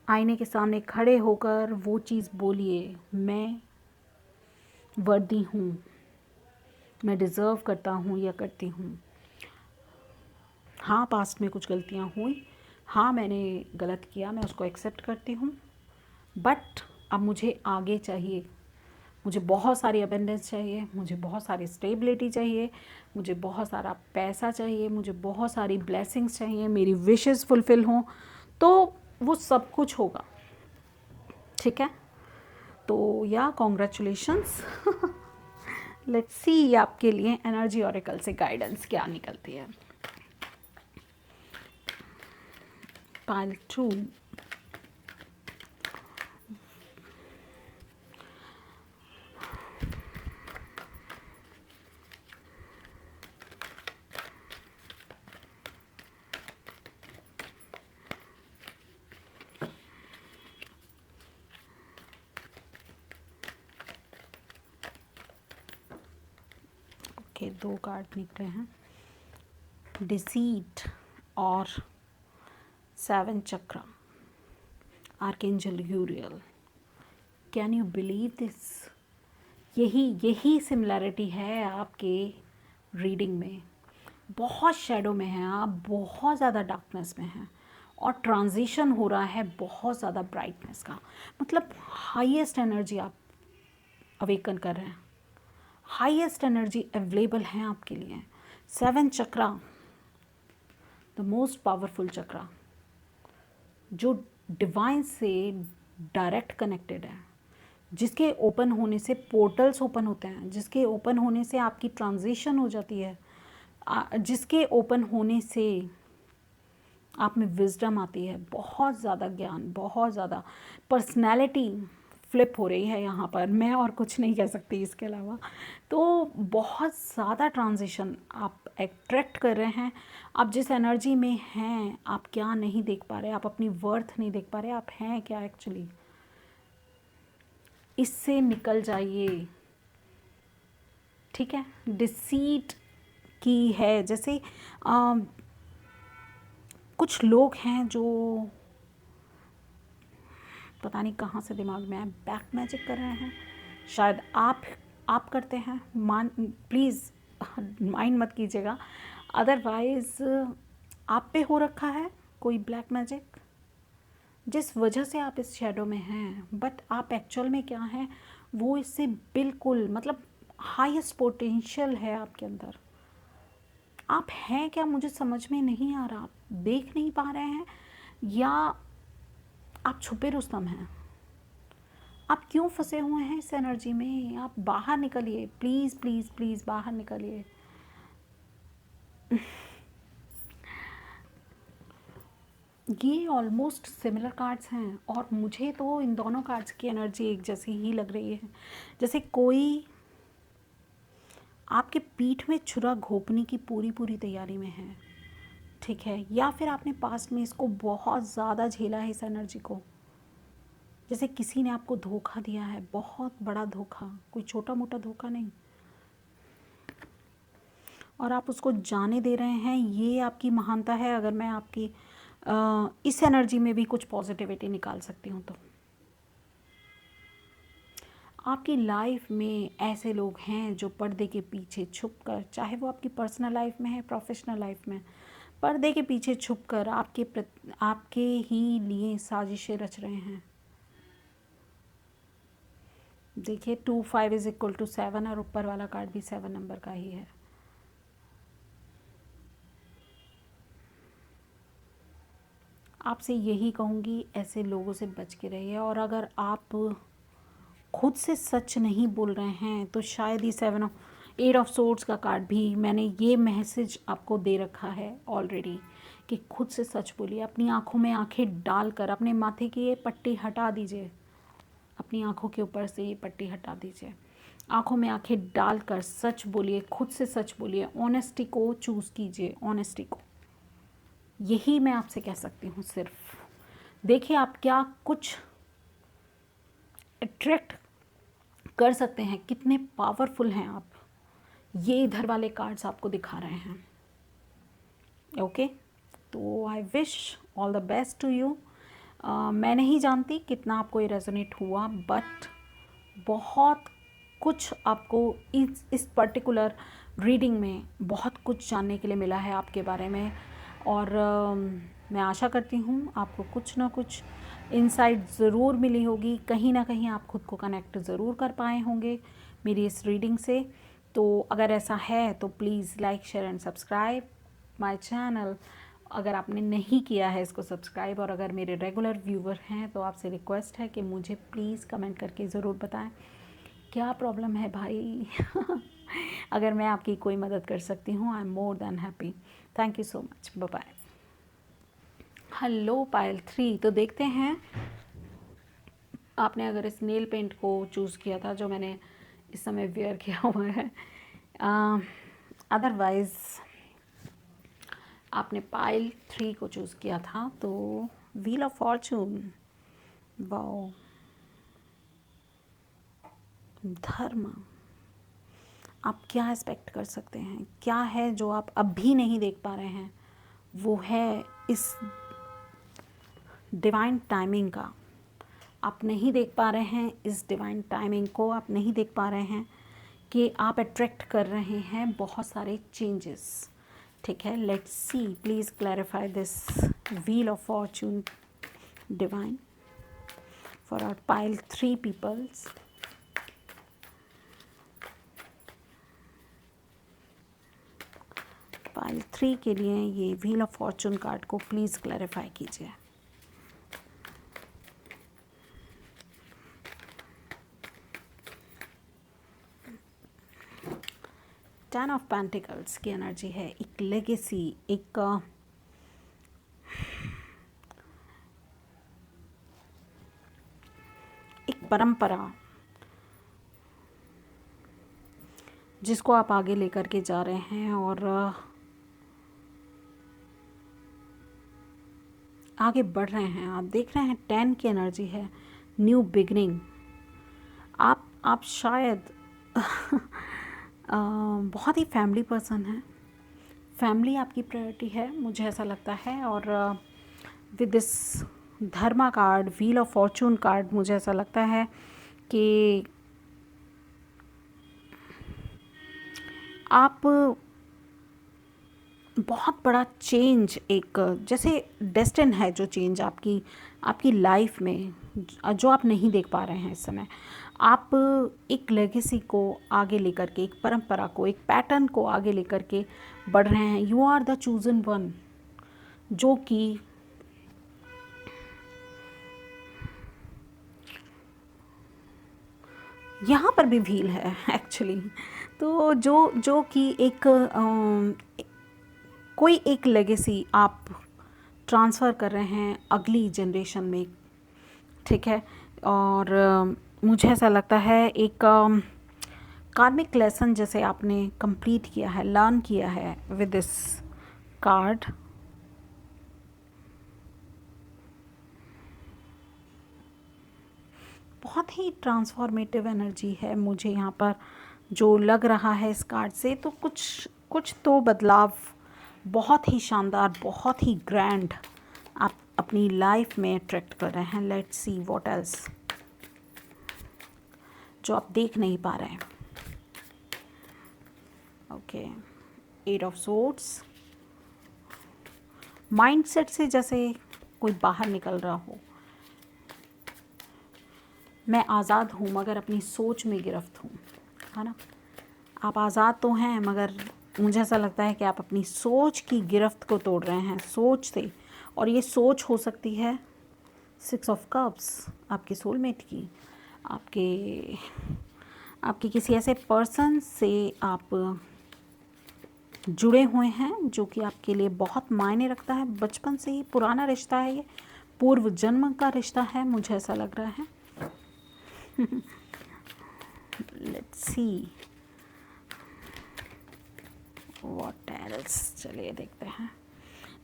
आईने के सामने खड़े होकर वो चीज़ बोलिए, मैं वर्दी हूँ, मैं डिज़र्व करता हूँ या करती हूँ। हाँ, पास्ट में कुछ गलतियाँ हुई, हाँ मैंने गलत किया, मैं उसको एक्सेप्ट करती हूँ, बट अब मुझे आगे चाहिए, मुझे बहुत सारी अबेंडेंस चाहिए, मुझे बहुत सारी स्टेबिलिटी चाहिए, मुझे बहुत सारा पैसा चाहिए, मुझे बहुत सारी ब्लेसिंग्स चाहिए, मेरी विशेस फुलफ़िल हों, तो वो सब कुछ होगा, ठीक है। तो या कॉन्ग्रेचुलेशंस। लेट्स सी आपके लिए एनर्जी ऑरेकल से गाइडेंस क्या निकलती है। पाइल 2, के 2 कार्ड निकले हैं, डिसीट और 7 chakra, archangel Uriel. Can you believe this? यही सिमिलैरिटी है आपके रीडिंग में। बहुत शेडो में हैं आप, बहुत ज़्यादा डार्कनेस में हैं, और ट्रांजिशन हो रहा है बहुत ज़्यादा ब्राइटनेस का, मतलब हाईएस्ट एनर्जी आप अवेकन कर रहे हैं, हाईएस्ट एनर्जी अवेलेबल है आपके लिए। 7 चक्रा, द मोस्ट पावरफुल चक्रा, जो डिवाइन से डायरेक्ट कनेक्टेड है, जिसके ओपन होने से पोर्टल्स ओपन होते हैं, जिसके ओपन होने से आपकी ट्रांजिशन हो जाती है, जिसके ओपन होने से आप में विजडम आती है, बहुत ज़्यादा ज्ञान, बहुत ज़्यादा पर्सनैलिटी फ्लिप हो रही है यहाँ पर, मैं और कुछ नहीं कह सकती इसके अलावा। तो बहुत ज़्यादा ट्रांजिशन आप अट्रैक्ट कर रहे हैं। आप जिस एनर्जी में हैं, आप क्या नहीं देख पा रहे, आप अपनी वर्थ नहीं देख पा रहे, आप हैं क्या एक्चुअली। इससे निकल जाइए, ठीक है। डिसीट की है, जैसे कुछ लोग हैं जो पता नहीं कहाँ से दिमाग में बैक मैजिक कर रहे हैं, शायद आप करते हैं, प्लीज़ माइंड मत कीजिएगा, अदरवाइज़ आप पे हो रखा है कोई ब्लैक मैजिक जिस वजह से आप इस शैडो में हैं। बट आप एक्चुअल में क्या हैं वो इससे बिल्कुल मतलब हाईएस्ट पोटेंशियल है आपके अंदर। आप हैं क्या मुझे समझ में नहीं आ रहा, आप देख नहीं पा रहे हैं या आप छुपे रुस्तम हैं। आप क्यों फंसे हुए हैं इस एनर्जी में, आप बाहर निकलिए प्लीज़ प्लीज़ प्लीज़, बाहर निकलिए। ये ऑलमोस्ट सिमिलर कार्ड्स हैं और मुझे तो इन दोनों कार्ड्स की एनर्जी एक जैसी ही लग रही है, जैसे कोई आपके पीठ में छुरा घोंपने की पूरी पूरी तैयारी में है, ठीक है। या फिर आपने पास्ट में इसको बहुत ज़्यादा झेला है इस एनर्जी को, जैसे किसी ने आपको धोखा दिया है, बहुत बड़ा धोखा, कोई छोटा मोटा धोखा नहीं, और आप उसको जाने दे रहे हैं। ये आपकी महानता है। अगर मैं आपकी इस एनर्जी में भी कुछ पॉजिटिविटी निकाल सकती हूँ तो आपकी लाइफ में ऐसे लोग हैं जो पर्दे के पीछे छुपकर, चाहे वो आपकी पर्सनल लाइफ में है, प्रोफेशनल लाइफ में, पर्दे के पीछे छुपकर आपके ही लिए साजिशें रच रहे हैं। देखिए 2 5 = 7 और ऊपर वाला कार्ड भी 7 नंबर का ही है। आपसे यही कहूँगी, ऐसे लोगों से बच के रहिए। और अगर आप खुद से सच नहीं बोल रहे हैं तो शायद ही 8 ऑफ सोर्ड्स का कार्ड भी, मैंने ये मैसेज आपको दे रखा है ऑलरेडी कि खुद से सच बोलिए। अपनी आँखों में आँखें डालकर अपने माथे की ये पट्टी हटा दीजिए, अपनी आँखों के ऊपर से ये पट्टी हटा दीजिए, आँखों में आँखें डालकर सच बोलिए, खुद से सच बोलिए, ऑनेस्टी को चूज़ कीजिए, ऑनेस्टी को। यही मैं आपसे कह सकती हूँ सिर्फ। देखिए आप क्या कुछ अट्रैक्ट कर सकते हैं, कितने पावरफुल हैं आप, ये इधर वाले कार्ड्स आपको दिखा रहे हैं। ओके, तो I wish all the best to you. मैं नहीं जानती कितना आपको ये रेजोनेट हुआ, बट बहुत कुछ आपको इस पर्टिकुलर रीडिंग में बहुत कुछ जानने के लिए मिला है आपके बारे में। और मैं आशा करती हूँ आपको कुछ ना कुछ इंसाइट ज़रूर मिली होगी, कहीं ना कहीं आप खुद को कनेक्ट ज़रूर कर पाए होंगे मेरी इस रीडिंग से। तो अगर ऐसा है तो please like share and subscribe my channel, अगर आपने नहीं किया है इसको सब्सक्राइब। और अगर मेरे रेगुलर व्यूवर हैं तो आपसे रिक्वेस्ट है कि मुझे प्लीज़ कमेंट करके ज़रूर बताएं क्या प्रॉब्लम है भाई। अगर मैं आपकी कोई मदद कर सकती हूँ, I am more than happy. Thank you so much, bye bye. Hello Payal 3, तो देखते हैं आपने अगर इस नेल पेंट को चूज़ किया था जो मैंने इस समय वेयर किया हुआ है, अदरवाइज़ आपने पायल 3 को चूज़ किया था, तो व्हील ऑफ फॉर्चून, वाओ, धर्म। आप क्या एक्सपेक्ट कर सकते हैं, क्या है जो आप अभी नहीं देख पा रहे हैं, वो है इस डिवाइन टाइमिंग का। आप नहीं देख पा रहे हैं इस डिवाइन टाइमिंग को, आप नहीं देख पा रहे हैं कि आप अट्रैक्ट कर रहे हैं बहुत सारे चेंजेस, ठीक है। Let's see, please clarify this wheel of fortune divine for our pile 3 peoples. Pile 3 के लिए ये व्हील ऑफ फॉर्चून कार्ड को प्लीज़ क्लैरिफाई कीजिए। टेन ऑफ पेंटिकल्स की एनर्जी है, एक लेगेसी, एक परंपरा जिसको आप आगे लेकर के जा रहे हैं और आगे बढ़ रहे हैं। आप देख रहे हैं 10 की एनर्जी है, न्यू बिगनिंग। आप शायद बहुत ही फैमिली पर्सन हैं, फैमिली आपकी प्रायोरिटी है, मुझे ऐसा लगता है। और with this Dharma card, wheel of fortune card, मुझे ऐसा लगता है कि आप बहुत बड़ा चेंज, एक जैसे डेस्टिन है जो चेंज आपकी लाइफ में, जो आप नहीं देख पा रहे हैं इस समय। आप एक लेगेसी को आगे लेकर के, एक परंपरा को, एक पैटर्न को आगे लेकर के बढ़ रहे हैं। You are the chosen one, जो कि यहाँ पर भी व्हील है एक्चुअली। तो जो कि एक कोई एक लेगेसी आप ट्रांसफ़र कर रहे हैं अगली जनरेशन में, ठीक है। और मुझे ऐसा लगता है एक कार्मिक लेसन जैसे आपने कंप्लीट किया है, लर्न किया है विद दिस कार्ड। बहुत ही ट्रांसफॉर्मेटिव एनर्जी है मुझे यहाँ पर जो लग रहा है इस कार्ड से। तो कुछ तो बदलाव बहुत ही शानदार, बहुत ही ग्रैंड आप अपनी लाइफ में अट्रैक्ट कर रहे हैं। लेट्स सी व्हाट एल्स जो आप देख नहीं पा रहे हैं। ओके, 8 ऑफ सोर्ड्स, माइंडसेट से जैसे कोई बाहर निकल रहा हो। मैं आज़ाद हूँ मगर अपनी सोच में गिरफ्त हूँ, है ना। आप आज़ाद तो हैं मगर मुझे ऐसा लगता है कि आप अपनी सोच की गिरफ्त को तोड़ रहे हैं, सोच से। और ये सोच हो सकती है 6 ऑफ कप्स, आपके सोलमेट की, आपके किसी ऐसे पर्सन से आप जुड़े हुए हैं जो कि आपके लिए बहुत मायने रखता है। बचपन से ही पुराना रिश्ता है, ये पूर्व जन्म का रिश्ता है, मुझे ऐसा लग रहा है। लेट्स सी व्हाट एल्स, चलिए देखते हैं।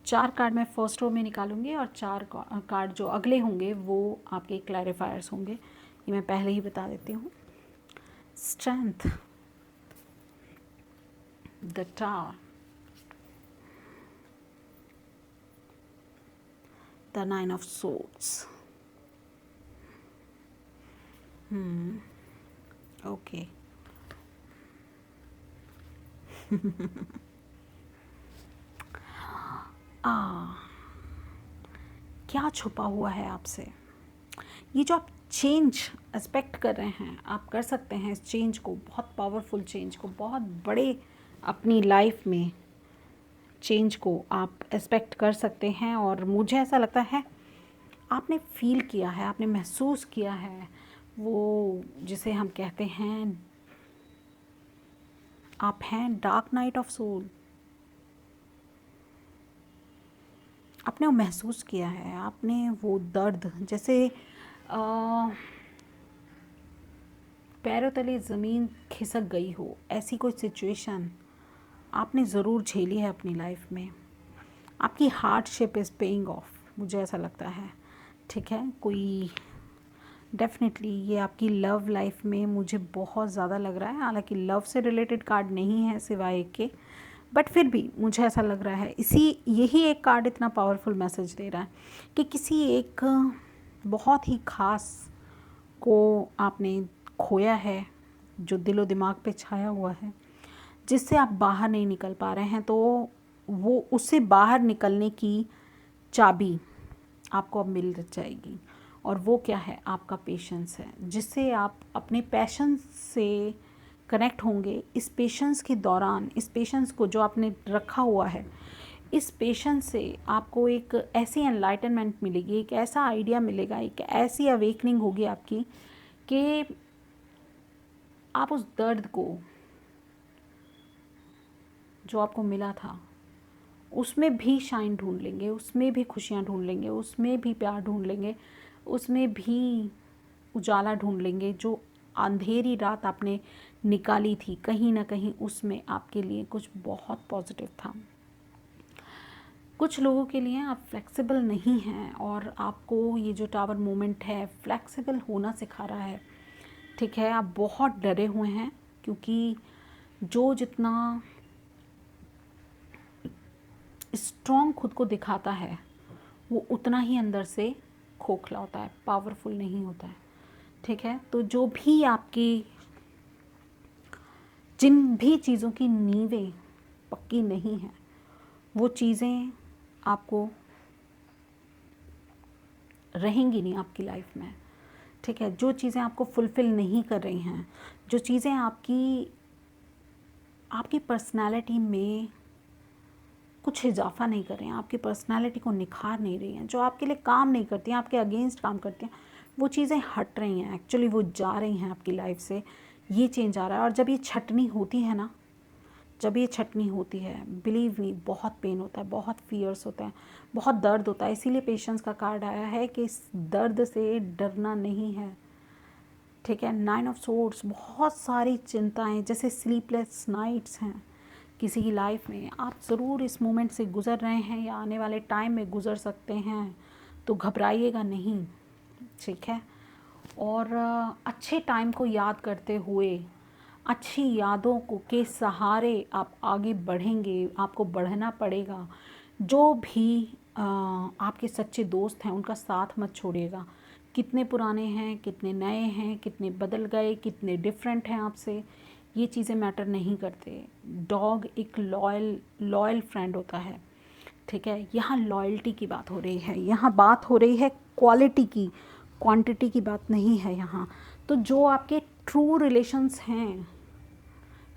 4 कार्ड मैं फर्स्ट रो में निकालूंगी और 4 कार्ड जो अगले होंगे वो आपके क्लैरिफायर्स होंगे, ये मैं पहले ही बता देती हूँ। Strength, the tower, the 9 of swords. Okay क्या छुपा हुआ है आपसे? ये जो आप चेंज एक्सपेक्ट कर रहे हैं, आप कर सकते हैं इस चेंज को, बहुत पावरफुल चेंज को, बहुत बड़े अपनी लाइफ में चेंज को आप एक्सपेक्ट कर सकते हैं। और मुझे ऐसा लगता है आपने फील किया है, आपने महसूस किया है, वो जिसे हम कहते हैं, आप हैं डार्क नाइट ऑफ सोल। आपने वो महसूस किया है, आपने वो दर्द, जैसे पैरों तले ज़मीन खिसक गई हो, ऐसी कोई सिचुएशन आपने ज़रूर झेली है अपनी लाइफ में। आपकी हार्डशिप इज़ पेइंग ऑफ, मुझे ऐसा लगता है, ठीक है। कोई डेफिनेटली ये आपकी लव लाइफ में मुझे बहुत ज़्यादा लग रहा है, हालांकि लव से रिलेटेड कार्ड नहीं है सिवाय एक के, बट फिर भी मुझे ऐसा लग रहा है यही एक कार्ड इतना पावरफुल मैसेज दे रहा है कि किसी एक बहुत ही ख़ास को आपने खोया है, जो दिलो दिमाग पे छाया हुआ है, जिससे आप बाहर नहीं निकल पा रहे हैं। तो वो उससे बाहर निकलने की चाबी आपको अब मिल जाएगी। और वो क्या है? आपका पेशेंस है, जिससे आप अपने पैशन से कनेक्ट होंगे। इस पेशेंस के दौरान, इस पेशेंस को जो आपने रखा हुआ है, इस पेशेंस से आपको एक ऐसी एनलाइटनमेंट मिलेगी, एक ऐसा आइडिया मिलेगा, एक ऐसी अवेकनिंग होगी आपकी कि आप उस दर्द को जो आपको मिला था उसमें भी शाइन ढूंढ लेंगे, उसमें भी खुशियाँ ढूंढ लेंगे, उसमें भी प्यार ढूंढ लेंगे, उसमें भी उजाला ढूंढ लेंगे। जो अंधेरी रात आपने निकाली थी, कहीं ना कहीं उसमें आपके लिए कुछ बहुत पॉजिटिव था। कुछ लोगों के लिए आप फ्लेक्सिबल नहीं हैं और आपको ये जो टावर मोमेंट है फ्लेक्सिबल होना सिखा रहा है ठीक है, आप बहुत डरे हुए हैं, क्योंकि जो जितना स्ट्रॉन्ग खुद को दिखाता है वो उतना ही अंदर से खोखला होता है, पावरफुल नहीं होता है। ठीक है, तो जो भी आपकी जिन भी चीज़ों की नींवें पक्की नहीं हैं, वो चीज़ें आपको रहेंगी नहीं आपकी लाइफ में। ठीक है, जो चीज़ें आपको फुलफ़िल नहीं कर रही हैं, जो चीज़ें आपकी पर्सनालिटी में कुछ इजाफा नहीं कर रही हैं, आपकी पर्सनालिटी को निखार नहीं रही हैं, जो आपके लिए काम नहीं करती हैं, आपके अगेंस्ट काम करती हैं, वो चीज़ें हट रही हैं, एक्चुअली वो जा रही हैं आपकी लाइफ से। ये चेंज आ रहा है। और जब ये छटनी होती है ना, जब ये छटनी होती है, बिलीव मी, बहुत पेन होता है, बहुत फियर्स होते हैं, बहुत दर्द होता है। इसीलिए पेशेंस का कार्ड आया है कि इस दर्द से डरना नहीं है। ठीक है, 9 ऑफ सोर्ड्स, बहुत सारी चिंताएं, जैसे स्लीपलेस नाइट्स हैं किसी की लाइफ में। आप ज़रूर इस मोमेंट से गुज़र रहे हैं या आने वाले टाइम में गुज़र सकते हैं, तो घबराइएगा नहीं। ठीक है, और अच्छे टाइम को याद करते हुए, अच्छी यादों को के सहारे आप आगे बढ़ेंगे, आपको बढ़ना पड़ेगा। जो भी आपके सच्चे दोस्त हैं उनका साथ मत छोड़िएगा। कितने पुराने हैं, कितने नए हैं, कितने बदल गए, कितने डिफरेंट हैं आपसे, ये चीज़ें मैटर नहीं करते। डॉग एक लॉयल फ्रेंड होता है। ठीक है, यहाँ लॉयल्टी की बात हो रही है, यहाँ बात हो रही है क्वालिटी की, क्वांटिटी की बात नहीं है यहाँ। तो जो आपके ट्रू रिलेशंस हैं,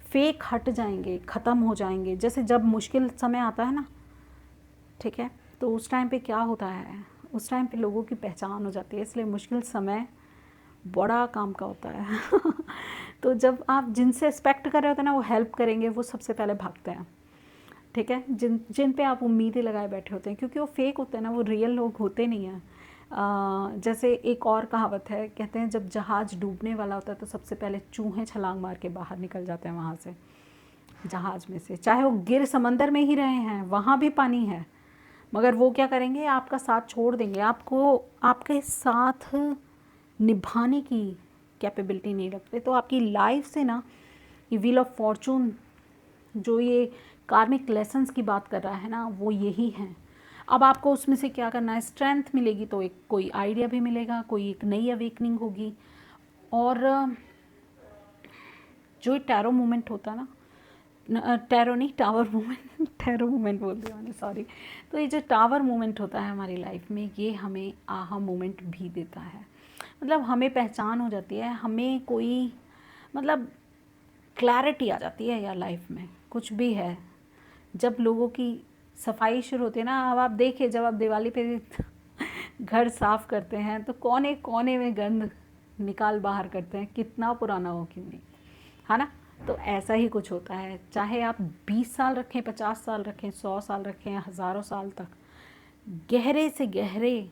फेक हट जाएंगे, ख़त्म हो जाएंगे। जैसे जब मुश्किल समय आता है ना, ठीक है, तो उस टाइम पे क्या होता है, उस टाइम पे लोगों की पहचान हो जाती है। इसलिए मुश्किल समय बड़ा काम का होता है। तो जब आप जिनसे एक्सपेक्ट कर रहे होते हैं ना वो हेल्प करेंगे, वो सबसे पहले भागते हैं। ठीक है, जिन पे आप उम्मीदें लगाए बैठे होते हैं, क्योंकि वो फेक होते हैं ना, वो रियल लोग होते नहीं हैं। जैसे एक और कहावत है, कहते हैं जब जहाज़ डूबने वाला होता है तो सबसे पहले चूहे छलांग मार के बाहर निकल जाते हैं वहाँ से, जहाज़ में से। चाहे वो गिर समंदर में ही रहे हैं, वहाँ भी पानी है, मगर वो क्या करेंगे, आपका साथ छोड़ देंगे, आपको आपके साथ निभाने की कैपेबिलिटी नहीं रखते। तो आपकी लाइफ से ना ये व्हील ऑफ फॉर्चून, जो ये कार्मिक लेसन्स की बात कर रहा है ना, वो यही है। अब आपको उसमें से क्या करना है, स्ट्रेंथ मिलेगी तो एक कोई आइडिया भी मिलेगा, कोई एक नई अवेकनिंग होगी। और जो टैरो मूवमेंट होता है ना, टैरो नहीं, टावर मूवमेंट, टैरो मूवमेंट बोल दिया मैंने, सॉरी। तो ये जो टावर मूवमेंट होता है हमारी लाइफ में, ये हमें आहा मूवमेंट भी देता है। मतलब हमें पहचान हो जाती है, हमें कोई मतलब क्लैरिटी आ जाती है यार लाइफ में, कुछ भी है। जब लोगों की सफाई शुरू होती है ना, अब आप देखिए, जब आप दिवाली पे घर साफ़ करते हैं तो कोने कोने में गंद निकाल बाहर करते हैं, कितना पुराना हो क्यों नहीं, है ना। तो ऐसा ही कुछ होता है, चाहे आप 20 साल रखें, 50 साल रखें, 100 साल रखें, हज़ारों साल तक, गहरे से गहरे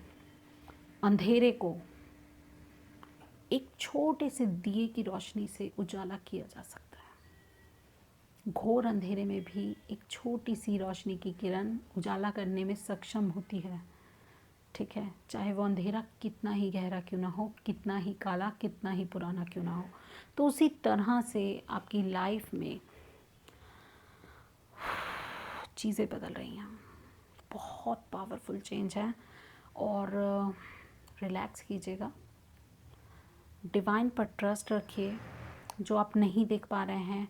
अंधेरे को एक छोटे से दिए की रोशनी से उजाला किया जा सकता है। घोर अंधेरे में भी एक छोटी सी रोशनी की किरण उजाला करने में सक्षम होती है। ठीक है, चाहे वो अंधेरा कितना ही गहरा क्यों ना हो, कितना ही काला, कितना ही पुराना क्यों ना हो। तो उसी तरह से आपकी लाइफ में चीज़ें बदल रही हैं, बहुत पावरफुल चेंज है। और रिलैक्स कीजिएगा, डिवाइन पर ट्रस्ट रखिए। जो आप नहीं देख पा रहे हैं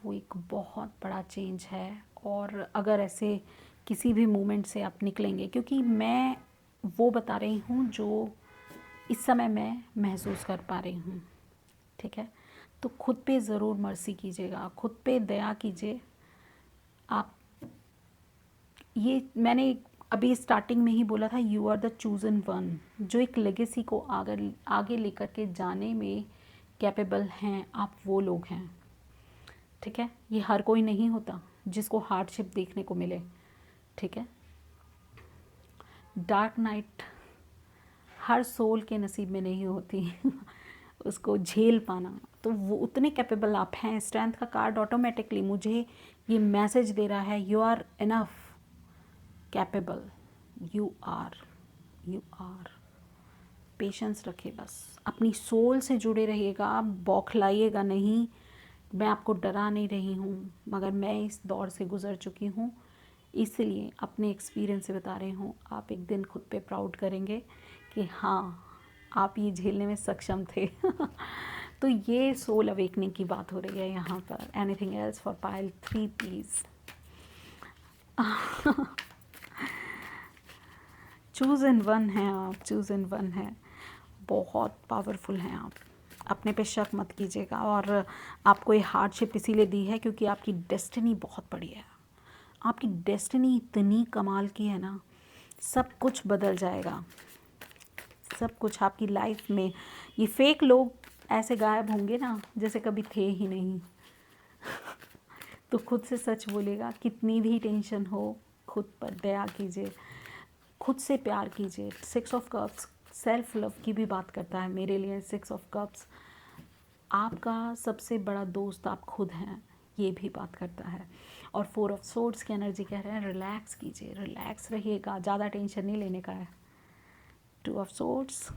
वो एक बहुत बड़ा चेंज है। और अगर ऐसे किसी भी मोमेंट से आप निकलेंगे, क्योंकि मैं वो बता रही हूँ जो इस समय मैं महसूस कर पा रही हूँ। ठीक है, तो खुद पे ज़रूर मर्सी कीजिएगा, खुद पे दया कीजिए। आप, ये मैंने अभी स्टार्टिंग में ही बोला था, you are the chosen one, जो एक लेगेसी को आगे लेकर के जाने में कैपेबल हैं, आप वो लोग हैं। ठीक है, ये हर कोई नहीं होता जिसको हार्डशिप देखने को मिले। ठीक है, डार्क नाइट हर सोल के नसीब में नहीं होती उसको झेल पाना। तो वो उतने कैपेबल आप हैं। स्ट्रेंथ का कार्ड ऑटोमेटिकली मुझे ये मैसेज दे रहा है, you are enough capable, you are patience रखिए, बस अपनी सोल से जुड़े रहिएगा, बौखलाइएगा नहीं। मैं आपको डरा नहीं रही हूँ, मगर मैं इस दौर से गुज़र चुकी हूँ, इसलिए अपने एक्सपीरियंस से बता रही हूँ। आप एक दिन खुद पे प्राउड करेंगे कि हाँ, आप ये झेलने में सक्षम थे। तो ये सोल अवेकनिंग की बात हो रही है यहाँ पर। Anything else for pile 3 please. Choose in one है आप, चूज़ इन वन है, बहुत पावरफुल हैं आप। अपने पे शक मत कीजिएगा। और आपको ये हार्डशिप इसीलिए दी है क्योंकि आपकी डेस्टिनी बहुत बड़ी है। आपकी डेस्टिनी इतनी कमाल की है ना, सब कुछ बदल जाएगा, सब कुछ आपकी लाइफ में। ये फेक लोग ऐसे गायब होंगे ना जैसे कभी थे ही नहीं। तो खुद से सच बोलेगा, कितनी भी टेंशन हो खुद पर दया कीजिए, खुद से प्यार कीजिए। 6 ऑफ कप्स सेल्फ लव की भी बात करता है मेरे लिए। 6 ऑफ कप्स आपका सबसे बड़ा दोस्त आप खुद हैं, ये भी बात करता है। और 4 ऑफ सोर्ड्स की एनर्जी कह रहे हैं रिलैक्स कीजिए, रिलैक्स रहिएगा, ज़्यादा टेंशन नहीं लेने का है। 2 ऑफ सोर्ड्स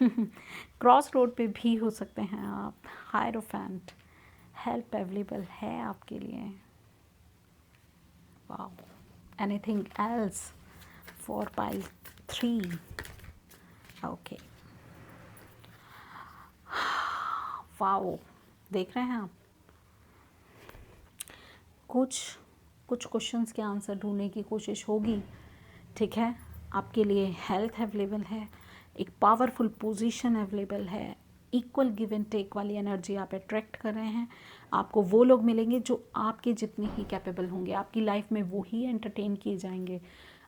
क्रॉस रोड पे भी हो सकते हैं आप। हायरोफेंट हेल्प अवेलेबल है आपके लिए। Wow, anything else for pile 3? Okay, wow, देख रहे हैं आप, कुछ क्वेश्चंस के आंसर ढूंढने की कोशिश होगी, ठीक है। आपके लिए हेल्थ अवेलेबल है, एक पावरफुल पोजीशन अवेलेबल है, इक्वल गिव एंड टेक वाली एनर्जी आप अट्रैक्ट कर रहे हैं। आपको वो लोग मिलेंगे जो आपके जितने ही कैपेबल होंगे, आपकी लाइफ में वो ही एंटरटेन किए जाएंगे।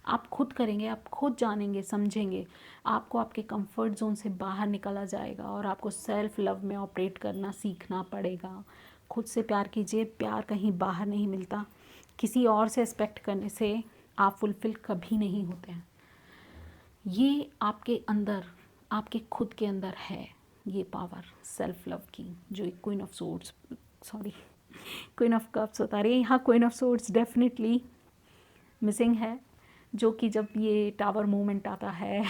आप खुद करेंगे, आप खुद जानेंगे, समझेंगे। आपको आपके कंफर्ट जोन से बाहर निकाला जाएगा और आपको सेल्फ लव में ऑपरेट करना सीखना पड़ेगा। खुद से प्यार कीजिए, प्यार कहीं बाहर नहीं मिलता। किसी और से एक्सपेक्ट करने से आप फुलफिल कभी नहीं होते हैं। ये आपके अंदर, आपके खुद के अंदर है ये पावर सेल्फ लव की, जो एक queen of swords, sorry queen of cups बता रही है। यहाँ queen of swords definitely missing है, जो कि जब ये टावर मूवमेंट आता है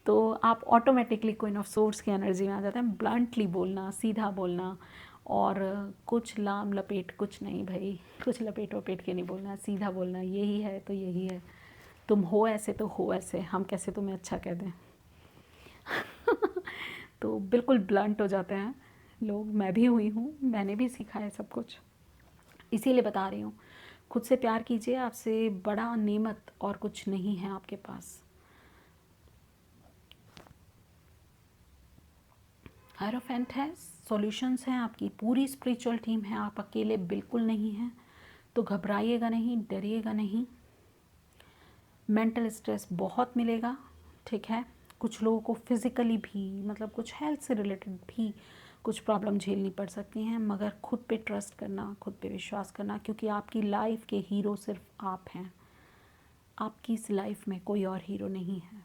तो आप ऑटोमेटिकली क्वीन ऑफ सोर्ड्स की एनर्जी में आ जाते हैं। ब्लंटली बोलना, सीधा बोलना, और कुछ लाम लपेट कुछ नहीं भाई, कुछ लपेट वपेट के नहीं बोलना, सीधा बोलना, यही है तो यही है, तुम हो ऐसे तो हो ऐसे, हम कैसे तुम्हें अच्छा कह दें। तो बिल्कुल ब्लंट हो जाते हैं लोग, मैं भी हुई हूँ, मैंने भी सीखा है सब कुछ, इसीलिए बता रही हूँ। खुद से प्यार कीजिए, आपसे बड़ा नेमत और कुछ नहीं है आपके पास। हायरोफेंट है, सॉल्यूशंस हैं, आपकी पूरी स्पिरिचुअल टीम है, आप अकेले बिल्कुल नहीं हैं। तो घबराइएगा नहीं, डरिएगा नहीं। मेंटल स्ट्रेस बहुत मिलेगा, ठीक है। कुछ लोगों को फिज़िकली भी, मतलब कुछ हेल्थ से रिलेटेड भी कुछ प्रॉब्लम झेलनी पड़ सकती हैं, मगर खुद पे ट्रस्ट करना, खुद पे विश्वास करना, क्योंकि आपकी लाइफ के हीरो सिर्फ आप हैं। आपकी इस लाइफ में कोई और हीरो नहीं है,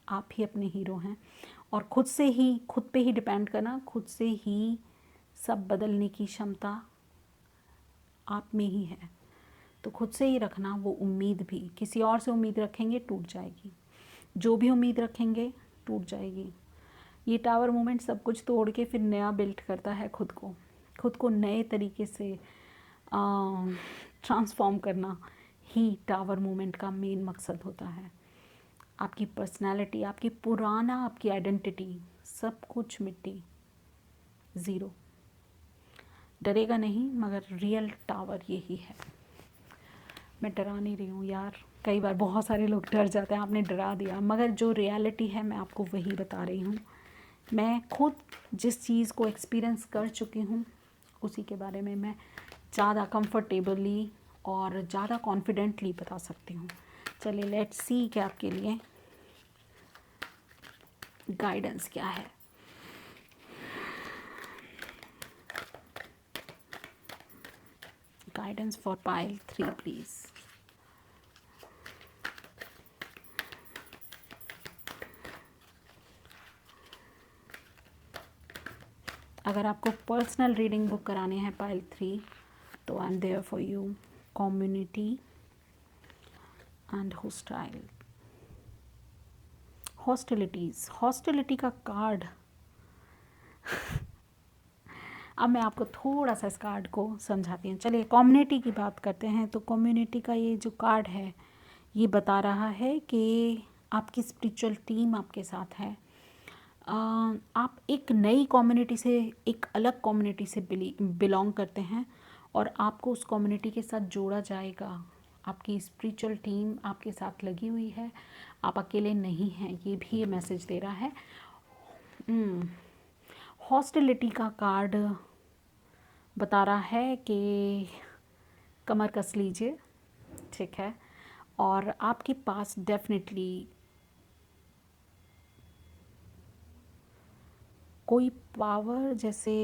आप ही अपने हीरो हैं। और खुद से ही, खुद पे ही डिपेंड करना, खुद से ही सब बदलने की क्षमता आप में ही है। तो खुद से ही रखना वो उम्मीद भी। किसी और से उम्मीद रखेंगे टूट जाएगी, जो भी उम्मीद रखेंगे टूट जाएगी। ये टावर मूवमेंट सब कुछ तोड़ के फिर नया बिल्ड करता है खुद को नए तरीके से ट्रांसफॉर्म करना ही टावर मूवमेंट का मेन मकसद होता है। आपकी पर्सनालिटी, आपकी पुराना, आपकी आइडेंटिटी, सब कुछ मिट्टी, ज़ीरो। डरेगा नहीं, मगर रियल टावर यही है। मैं डरा नहीं रही हूँ यार, कई बार बहुत सारे लोग डर जाते हैं, आपने डरा दिया, मगर जो रियलिटी है मैं आपको वही बता रही हूँ। मैं खुद जिस चीज़ को एक्सपीरियंस कर चुकी हूँ उसी के बारे में मैं ज़्यादा कंफर्टेबली और ज़्यादा कॉन्फिडेंटली बता सकती हूँ। चलिए लेट्स सी कि आपके लिए गाइडेंस क्या है। Guidance for pile 3 please. अगर आपको पर्सनल रीडिंग बुक कराने हैं पाइल 3, तो I am there for you. Community and hostile. Hostilities, hostility का कार्ड अब मैं आपको थोड़ा सा इस कार्ड को समझाती हूँ। चलिए कम्युनिटी की बात करते हैं। तो कम्युनिटी का ये जो कार्ड है ये बता रहा है कि आपकी स्पिरिचुअल टीम आपके साथ है। आप एक नई कम्युनिटी से, एक अलग कम्युनिटी से बिलोंग करते हैं और आपको उस कम्युनिटी के साथ जोड़ा जाएगा। आपकी स्पिरिचुअल टीम आपके साथ लगी हुई है, आप अकेले नहीं हैं, ये भी ये मैसेज दे रहा है। हॉस्टिलिटी का कार्ड बता रहा है कि कमर कस लीजिए, ठीक है, और आपके पास डेफिनेटली कोई पावर, जैसे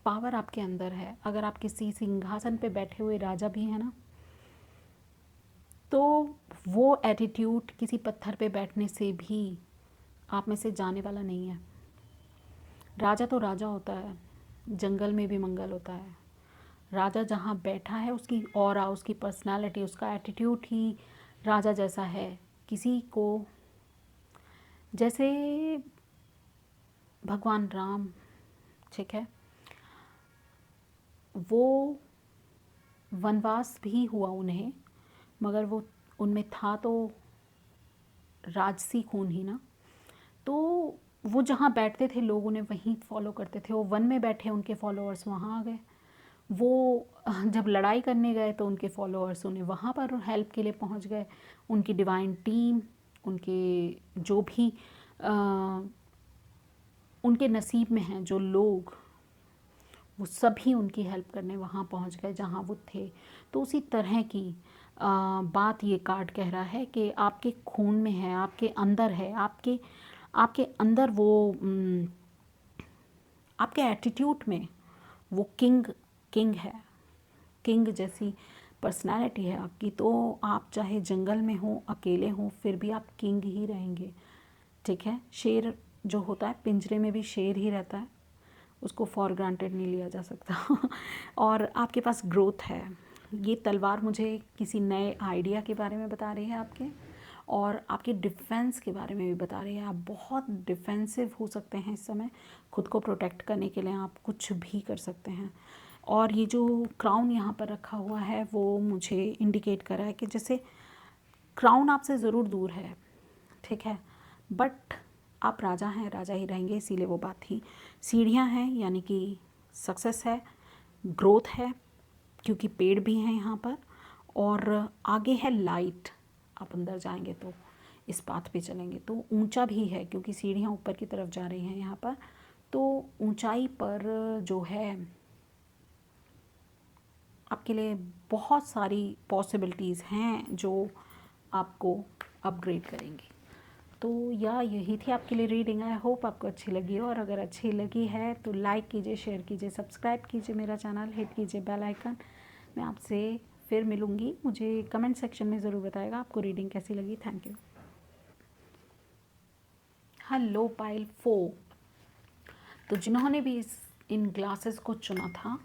पावर आपके अंदर है। अगर आप किसी सिंहासन पे बैठे हुए राजा भी हैं ना, तो वो एटीट्यूड किसी पत्थर पे बैठने से भी आप में से जाने वाला नहीं है। राजा तो राजा होता है, जंगल में भी मंगल होता है। राजा जहाँ बैठा है उसकी ऑरा, उसकी पर्सनालिटी, उसका एटीट्यूड ही राजा जैसा है। किसी को, जैसे भगवान राम, ठीक है, वो वनवास भी हुआ उन्हें, मगर वो उनमें था तो राजसी खून ही ना। तो वो जहाँ बैठते थे लोग उन्हें वहीं फॉलो करते थे। वो वन में बैठे, उनके फॉलोअर्स वहाँ आ गए। वो जब लड़ाई करने गए तो उनके फॉलोअर्स उन्हें वहाँ पर हेल्प के लिए पहुँच गए। उनकी डिवाइन टीम, उनके जो भी उनके नसीब में हैं जो लोग, वो सभी उनकी हेल्प करने वहाँ पहुँच गए जहाँ वो थे। तो उसी तरह की बात ये कार्ड कह रहा है कि आपके खून में है, आपके अंदर है, आपके आपके अंदर वो आपके एटीट्यूड में वो किंग है। किंग जैसी पर्सनालिटी है आपकी। तो आप चाहे जंगल में हो, अकेले हो, फिर भी आप किंग ही रहेंगे, ठीक है। शेर जो होता है, पिंजरे में भी शेर ही रहता है, उसको फॉर ग्रांटेड नहीं लिया जा सकता। और आपके पास ग्रोथ है। ये तलवार मुझे किसी नए आइडिया के बारे में बता रही है आपके, और आपके डिफेंस के बारे में भी बता रही है। आप बहुत डिफेंसिव हो सकते हैं इस समय। खुद को प्रोटेक्ट करने के लिए आप कुछ भी कर सकते हैं। और ये जो क्राउन यहाँ पर रखा हुआ है वो मुझे इंडिकेट कर रहा है कि जैसे क्राउन आपसे ज़रूर दूर है, ठीक है, बट आप राजा हैं, राजा ही रहेंगे, इसीलिए वो बात थी। सीढ़ियाँ हैं, यानी कि सक्सेस है, ग्रोथ है, क्योंकि पेड़ भी हैं यहाँ पर, और आगे है लाइट। आप अंदर जाएंगे तो इस पाथ पे चलेंगे तो ऊंचा भी है, क्योंकि सीढ़ियाँ ऊपर की तरफ जा रही हैं यहाँ पर। तो ऊंचाई पर जो है आपके लिए बहुत सारी पॉसिबिलिटीज़ हैं जो आपको अपग्रेड करेंगी। तो यही थी आपके लिए रीडिंग। आई होप आपको अच्छी लगी हो, और अगर अच्छी लगी है तो लाइक कीजिए, शेयर कीजिए, सब्सक्राइब कीजिए मेरा चैनल, हिट कीजिए बेल आइकन। मैं आपसे फिर मिलूँगी। मुझे कमेंट सेक्शन में ज़रूर बताएगा आपको रीडिंग कैसी लगी। Thank you. Hello pile 4। तो जिन्होंने भी इन ग्लासेस को चुना था,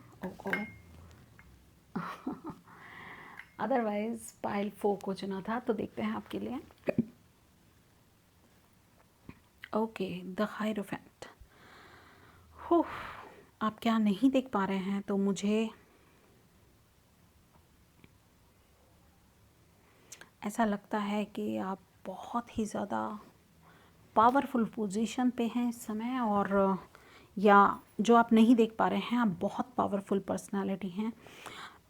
अदरवाइज पाइल 4 को चुना था, तो देखते हैं आपके लिए। Okay, the hierophant. आप क्या नहीं देख पा रहे हैं, तो मुझे ऐसा लगता है कि आप बहुत ही ज़्यादा पावरफुल पोजीशन पे हैं इस समय, और या जो आप नहीं देख पा रहे हैं, आप बहुत पावरफुल पर्सनालिटी हैं।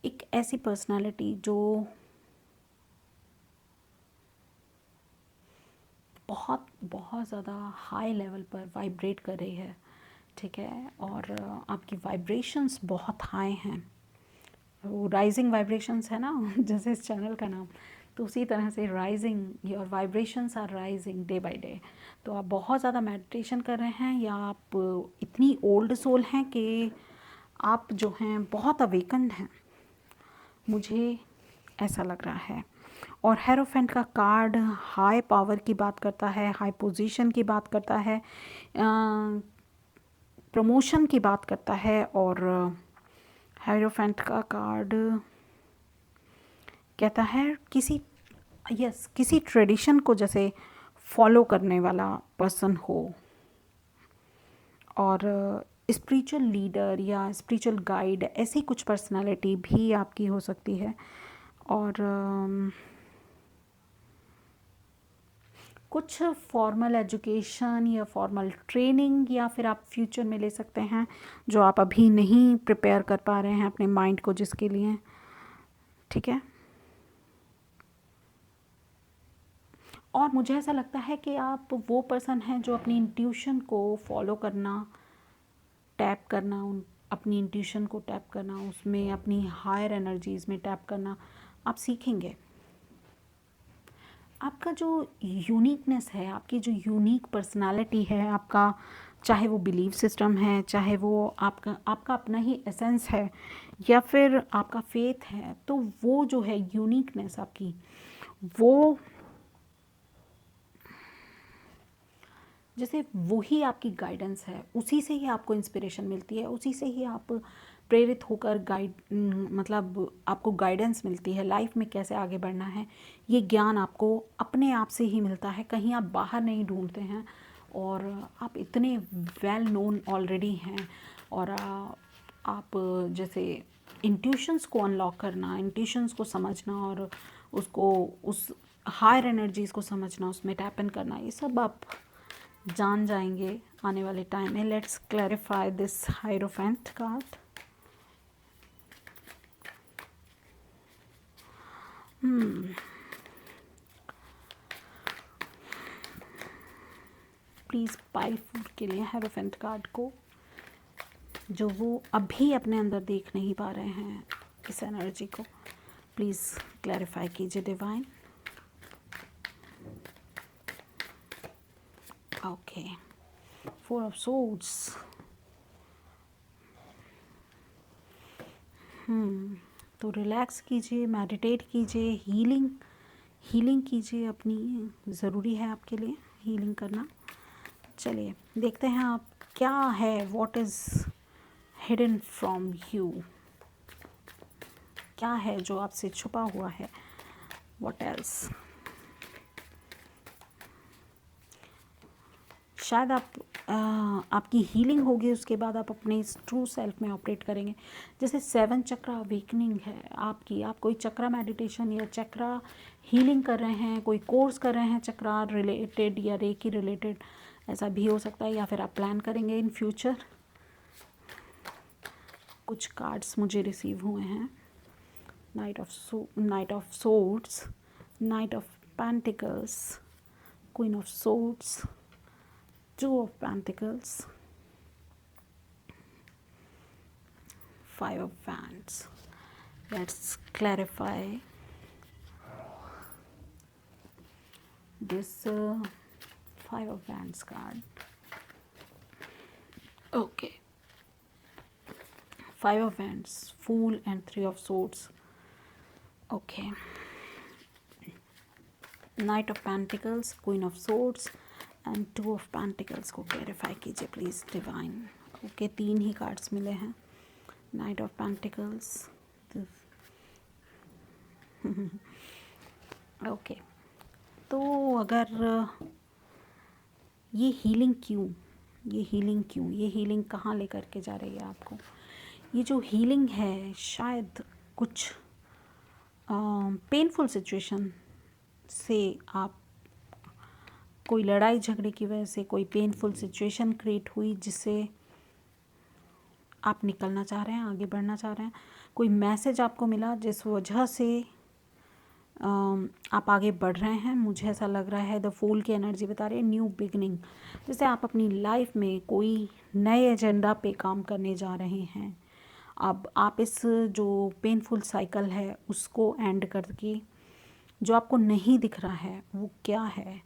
एक ऐसी पर्सनालिटी जो बहुत बहुत ज़्यादा हाई लेवल पर वाइब्रेट कर रही है, ठीक है, और आपकी वाइब्रेशंस बहुत हाई हैं। वो राइजिंग वाइब्रेशंस है ना, जैसे इस चैनल का नाम, तो उसी तरह से rising, your vibrations are rising day by day. तो आप बहुत ज़्यादा मेडिटेशन कर रहे हैं, या आप इतनी ओल्ड सोल हैं कि आप जो हैं बहुत अवेकन्ड हैं, मुझे ऐसा लग रहा है। और हेरोफेंट का कार्ड हाई पावर की बात करता है, हाई पोजीशन की बात करता है, प्रमोशन की बात करता है। और हेरोफेंट का कार्ड कहता है किसी ट्रेडिशन को जैसे फॉलो करने वाला पर्सन हो, और स्पिरिचुअल लीडर या स्पिरिचुअल गाइड, ऐसी कुछ पर्सनालिटी भी आपकी हो सकती है। और कुछ फॉर्मल एजुकेशन या फॉर्मल ट्रेनिंग या फिर आप फ्यूचर में ले सकते हैं जो आप अभी नहीं प्रिपेयर कर पा रहे हैं अपने माइंड को जिसके लिए, ठीक है। और मुझे ऐसा लगता है कि आप वो पर्सन हैं जो अपनी इंट्यूशन को फॉलो करना, टैप करना, अपनी इंट्यूशन को टैप करना, उसमें अपनी हायर एनर्जीज़ में टैप करना आप सीखेंगे। आपका जो यूनिकनेस है, आपकी जो यूनिक पर्सनालिटी है, आपका चाहे वो बिलीफ सिस्टम है, चाहे वो आपका अपना ही एसेंस है या फिर आपका फेथ है, तो वो जो है यूनिकनेस आपकी, वो जैसे वही आपकी गाइडेंस है, उसी से ही आपको इंस्पिरेशन मिलती है, उसी से ही आप प्रेरित होकर मतलब आपको गाइडेंस मिलती है लाइफ में कैसे आगे बढ़ना है। ये ज्ञान आपको अपने आप से ही मिलता है, कहीं आप बाहर नहीं ढूंढते हैं, और आप इतने वेल नोन ऑलरेडी हैं। और आप जैसे इंट्यूशंस को अनलॉक करना, इंट्यूशंस को समझना और उसको उस हायर एनर्जीज़ को समझना, उसमें टैप इन करना, ये सब आप जान जाएंगे आने वाले टाइम में। Let's clarify this hierophant card. Please pile food के लिए हायरोफेंट कार्ड को, जो वो अभी अपने अंदर देख नहीं पा रहे हैं इस एनर्जी को, प्लीज़ क्लैरिफाई कीजिए डिवाइन। Okay, 4 of swords. तो रिलैक्स कीजिए, मेडिटेट कीजिए, हीलिंग कीजिए, अपनी ज़रूरी है आपके लिए हीलिंग करना। चलिए देखते हैं आप क्या है, what is hidden from you, क्या है जो आपसे छुपा हुआ है, व्हाट एल्स। शायद आपकी हीलिंग होगी, उसके बाद आप अपने ट्रू सेल्फ में ऑपरेट करेंगे। जैसे 7 चक्रा अवेकनिंग है आपकी, आप कोई चक्रा मेडिटेशन या चक्रा हीलिंग कर रहे हैं, कोई कोर्स कर रहे हैं चक्रा रिलेटेड या रेकी रिलेटेड, ऐसा भी हो सकता है, या फिर आप प्लान करेंगे इन फ्यूचर। कुछ कार्ड्स मुझे रिसीव हुए हैं, night of swords, night of pentacles, queen of swords, 2 of Pentacles, 5 of Wands. Let's clarify this 5 of Wands card. Okay, 5 of Wands, Fool and 3 of Swords. Okay, Knight of Pentacles, Queen of Swords and 2 of pentacles को clarify कीजिए please divine. Okay, 3 he cards मिले हैं, night of pentacles. Okay, तो अगर ये healing क्यों, ये healing कहाँ लेकर के जा रही है आपको? ये जो हीलिंग है शायद कुछ पेनफुल सिचुएशन से, आप कोई लड़ाई झगड़े की वजह से कोई पेनफुल सिचुएशन क्रिएट हुई जिससे आप निकलना चाह रहे हैं, आगे बढ़ना चाह रहे हैं, कोई मैसेज आपको मिला जिस वजह से आप आगे बढ़ रहे हैं। मुझे ऐसा लग रहा है द फूल की एनर्जी बता रही है न्यू बिगनिंग, जैसे आप अपनी लाइफ में कोई नए एजेंडा पे काम करने जा रहे हैं। अब आप इस जो पेनफुल साइकिल है उसको एंड करके, जो आपको नहीं दिख रहा है वो क्या है,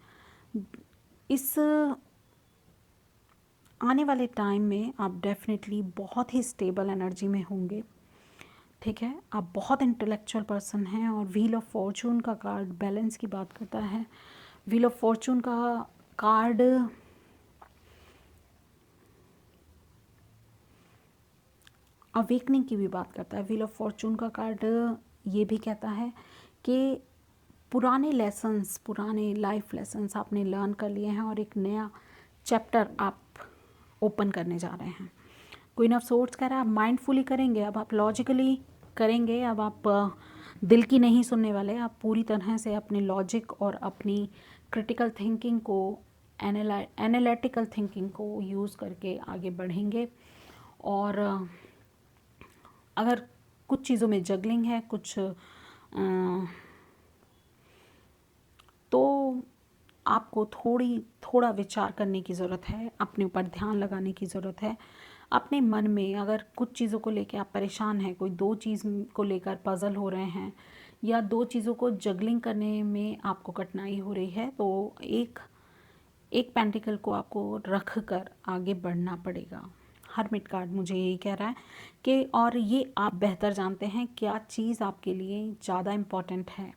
इस आने वाले टाइम में आप डेफिनेटली बहुत ही स्टेबल एनर्जी में होंगे, ठीक है। आप बहुत इंटेलेक्चुअल पर्सन हैं। और व्हील ऑफ फॉर्चून का कार्ड बैलेंस की बात करता है। व्हील ऑफ फॉर्चून का कार्ड अवेकनिंग की भी बात करता है। व्हील ऑफ फॉर्चून का कार्ड ये भी कहता है कि पुराने लेसन्स, पुराने लाइफ लेसन्स आपने लर्न कर लिए हैं और एक नया चैप्टर आप ओपन करने जा रहे हैं। क्वीन ऑफ सोर्ड्स कह रहा है आप माइंडफुली करेंगे, अब आप लॉजिकली करेंगे, अब आप दिल की नहीं सुनने वाले, आप पूरी तरह से अपने लॉजिक और अपनी क्रिटिकल थिंकिंग को, एनालिटिकल थिंकिंग को यूज़ करके आगे बढ़ेंगे। और अगर कुछ चीज़ों में जगलिंग है, कुछ तो आपको थोड़ा विचार करने की ज़रूरत है, अपने ऊपर ध्यान लगाने की ज़रूरत है। अपने मन में अगर कुछ चीज़ों को लेकर आप परेशान हैं, कोई दो चीज़ को लेकर पज़ल हो रहे हैं या दो चीज़ों को जगलिंग करने में आपको कठिनाई हो रही है, तो एक पेंटिकल को आपको रख कर आगे बढ़ना पड़ेगा। हर्मिट कार्ड मुझे यही कह रहा है कि और ये आप बेहतर जानते हैं क्या चीज़ आपके लिए ज़्यादा इम्पॉर्टेंट है,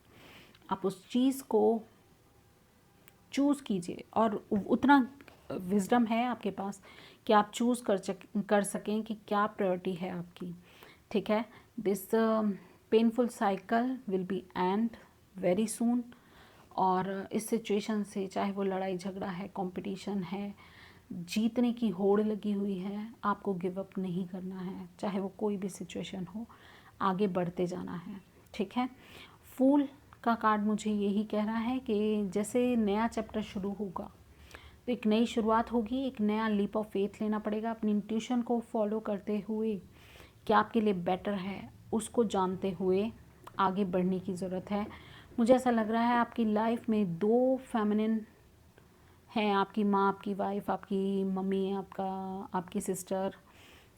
आप उस चीज़ को चूज़ कीजिए और उतना विजडम है आपके पास कि आप चूज़ कर सकें कि क्या प्रायोरिटी है आपकी। ठीक है, this painful cycle will be and very soon. और इस सिचुएशन से, चाहे वो लड़ाई झगड़ा है, कंपटीशन है, जीतने की होड़ लगी हुई है, आपको गिव अप नहीं करना है, चाहे वो कोई भी सिचुएशन हो, आगे बढ़ते जाना है। ठीक है, फूल का कार्ड मुझे यही कह रहा है कि जैसे नया चैप्टर शुरू होगा तो एक नई शुरुआत होगी, एक नया लीप ऑफ फेथ लेना पड़ेगा। अपनी इंट्यूशन को फॉलो करते हुए क्या आपके लिए बेटर है उसको जानते हुए आगे बढ़ने की ज़रूरत है। मुझे ऐसा लग रहा है आपकी लाइफ में दो फेमिनिन हैं, आपकी माँ, आपकी वाइफ, आपकी मम्मी, आपकी सिस्टर,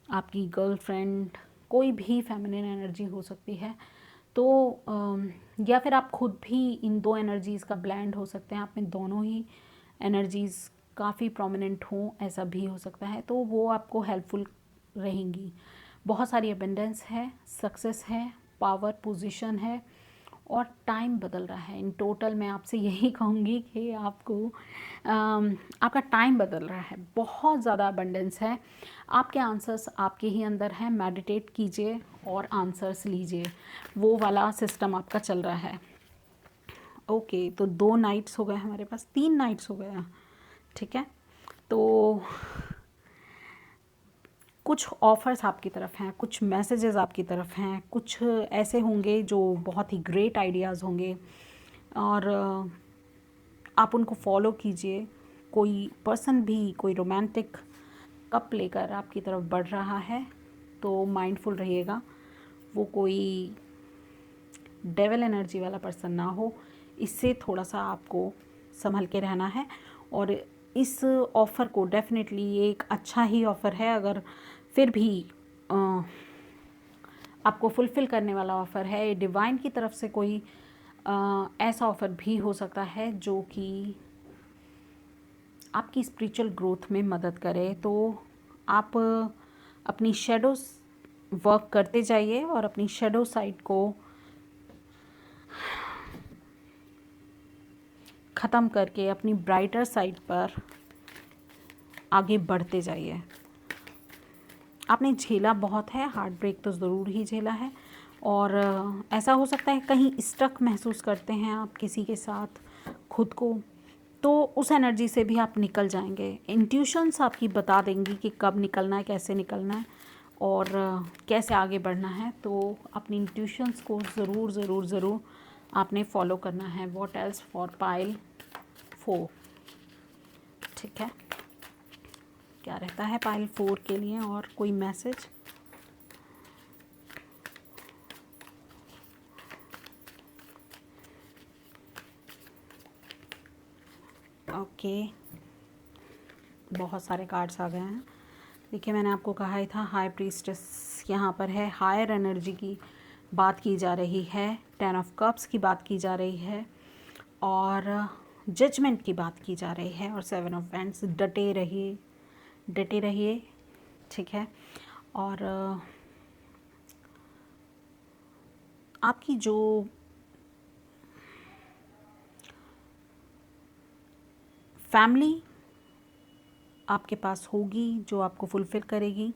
आपकी गर्लफ्रेंड, कोई भी फेमिनिन एनर्जी हो सकती है। तो या फिर आप खुद भी इन दो एनर्जीज़ का ब्लेंड हो सकते हैं, आप में दोनों ही एनर्जीज़ काफ़ी प्रोमिनेंट हों, ऐसा भी हो सकता है। तो वो आपको हेल्पफुल रहेंगी। बहुत सारी अबेंडेंस है, सक्सेस है, पावर पोजीशन है और टाइम बदल रहा है। इन टोटल मैं आपसे यही कहूँगी कि आपका टाइम बदल रहा है, बहुत ज़्यादा अबेंडेंस है। आपके आंसर्स आपके ही अंदर हैं, मेडिटेट कीजिए और आंसर्स लीजिए, वो वाला सिस्टम आपका चल रहा है। ओके, तो 2 नाइट्स हो गए हमारे पास, 3 नाइट्स हो गया। ठीक है, तो कुछ ऑफ़र्स आपकी तरफ हैं, कुछ मैसेजेस आपकी तरफ हैं, कुछ ऐसे होंगे जो बहुत ही ग्रेट आइडियाज़ होंगे और आप उनको फॉलो कीजिए। कोई पर्सन भी कोई रोमांटिक कप लेकर आपकी तरफ बढ़ रहा है तो माइंडफुल रहिएगा, वो कोई डेविल एनर्जी वाला पर्सन ना हो, इससे थोड़ा सा आपको संभल के रहना है। और इस ऑफ़र को डेफिनेटली ये एक अच्छा ही ऑफ़र है, अगर फिर भी आपको फुलफ़िल करने वाला ऑफ़र है, डिवाइन की तरफ से कोई ऐसा ऑफ़र भी हो सकता है जो कि आपकी स्पिरिचुअल ग्रोथ में मदद करे। तो आप अपनी शैडोज़ वर्क करते जाइए और अपनी शैडो साइड को ख़त्म करके अपनी ब्राइटर साइड पर आगे बढ़ते जाइए। आपने झेला बहुत है, हार्ट ब्रेक तो ज़रूर ही झेला है और ऐसा हो सकता है कहीं स्टक महसूस करते हैं आप किसी के साथ खुद को, तो उस एनर्जी से भी आप निकल जाएंगे। इंट्यूशंस आपकी बता देंगी कि कब निकलना है, कैसे निकलना है और कैसे आगे बढ़ना है। तो अपनी इंट्यूशंस को ज़रूर आपने फॉलो करना है। What else for pile 4। ठीक है, क्या रहता है पाइल 4 के लिए और कोई मैसेज? ओके, बहुत सारे कार्ड्स आ गए हैं। देखिए, मैंने आपको कहा ही था हाई प्रीस्टेस यहाँ पर है, हायर एनर्जी की बात की जा रही है, 10 ऑफ कप्स की बात की जा रही है और जजमेंट की बात की जा रही है और 7 ऑफ वैंड्स। डटे रहिए। ठीक है, और आपकी जो फैमिली आपके पास होगी जो आपको फुलफ़िल करेगी,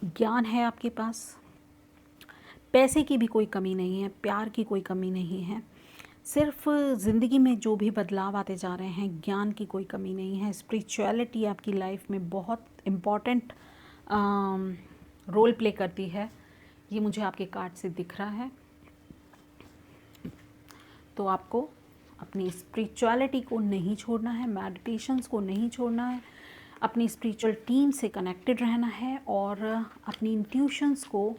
ज्ञान है आपके पास, पैसे की भी कोई कमी नहीं है, प्यार की कोई कमी नहीं है, सिर्फ ज़िंदगी में जो भी बदलाव आते जा रहे हैं, ज्ञान की कोई कमी नहीं है। स्पिरिचुअलिटी आपकी लाइफ में बहुत इम्पॉर्टेंट रोल प्ले करती है, ये मुझे आपके कार्ड से दिख रहा है। तो आपको अपनी स्पिरिचुअलिटी को नहीं छोड़ना है, मेडिटेशंस को नहीं छोड़ना है, अपनी स्पिरिचुअल टीम से कनेक्टेड रहना है और अपनी इंट्यूशंस को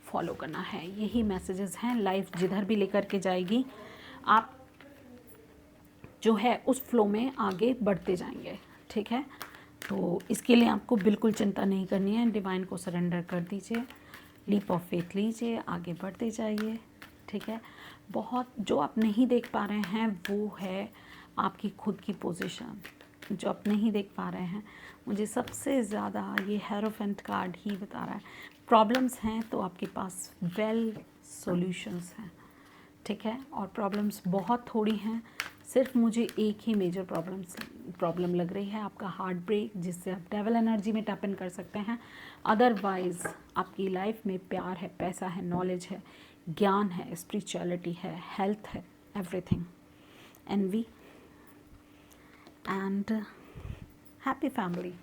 फॉलो करना है। यही मैसेजेस हैं। लाइफ जिधर भी लेकर के जाएगी, आप जो है उस फ्लो में आगे बढ़ते जाएंगे, ठीक है। तो इसके लिए आपको बिल्कुल चिंता नहीं करनी है, डिवाइन को सरेंडर कर दीजिए, लीप ऑफ फेथ लीजिए, आगे बढ़ते जाइए, ठीक है। बहुत जो आप नहीं देख पा रहे हैं वो है आपकी खुद की पोजीशन, जो आप नहीं देख पा रहे हैं। मुझे सबसे ज़्यादा ये हेरोफेंट कार्ड ही बता रहा है, प्रॉब्लम्स हैं तो आपके पास वेल सॉल्यूशंस हैं, ठीक है। और प्रॉब्लम्स बहुत थोड़ी हैं, सिर्फ मुझे एक ही मेजर प्रॉब्लम लग रही है, आपका हार्ट ब्रेक, जिससे आप डेवल एनर्जी में टैप इन कर सकते हैं। अदरवाइज़ आपकी लाइफ में प्यार है, पैसा है, नॉलेज है, ज्ञान है, स्पिरिचुअलिटी है, हेल्थ है, everything, envy and happy family.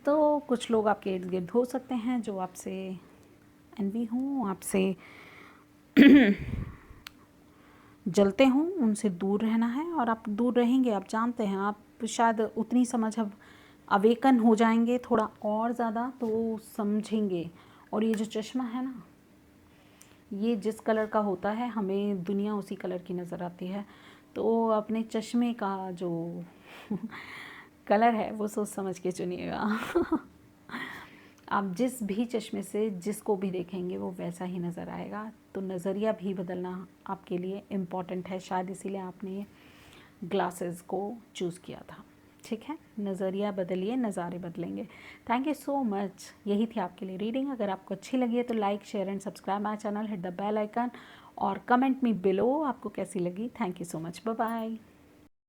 तो कुछ लोग आपके इर्द गिर्द हो सकते हैं जो आपसे एनवी हों, आपसे जलते हों, उनसे दूर रहना है। और आप दूर रहेंगे, आप जानते हैं, आप शायद उतनी समझ अब अवेकन हो जाएंगे थोड़ा और ज़्यादा, तो समझेंगे। और ये जो चश्मा है ना, ये जिस कलर का होता है हमें दुनिया उसी कलर की नज़र आती है। तो अपने चश्मे का जो कलर है वो सोच समझ के चुनिएगा। आप जिस भी चश्मे से जिसको भी देखेंगे वो वैसा ही नज़र आएगा। तो नज़रिया भी बदलना आपके लिए इम्पॉर्टेंट है, शायद इसीलिए आपने ये ग्लासेस को चूज़ किया था, ठीक है। नज़रिया बदलिए, नज़ारे बदलेंगे। Thank you so much. यही थी आपके लिए रीडिंग। अगर आपको अच्छी लगी है तो like, share and subscribe my channel, hit the bell icon और कमेंट मी बिलो आपको कैसी लगी। Thank you so much, bye bye.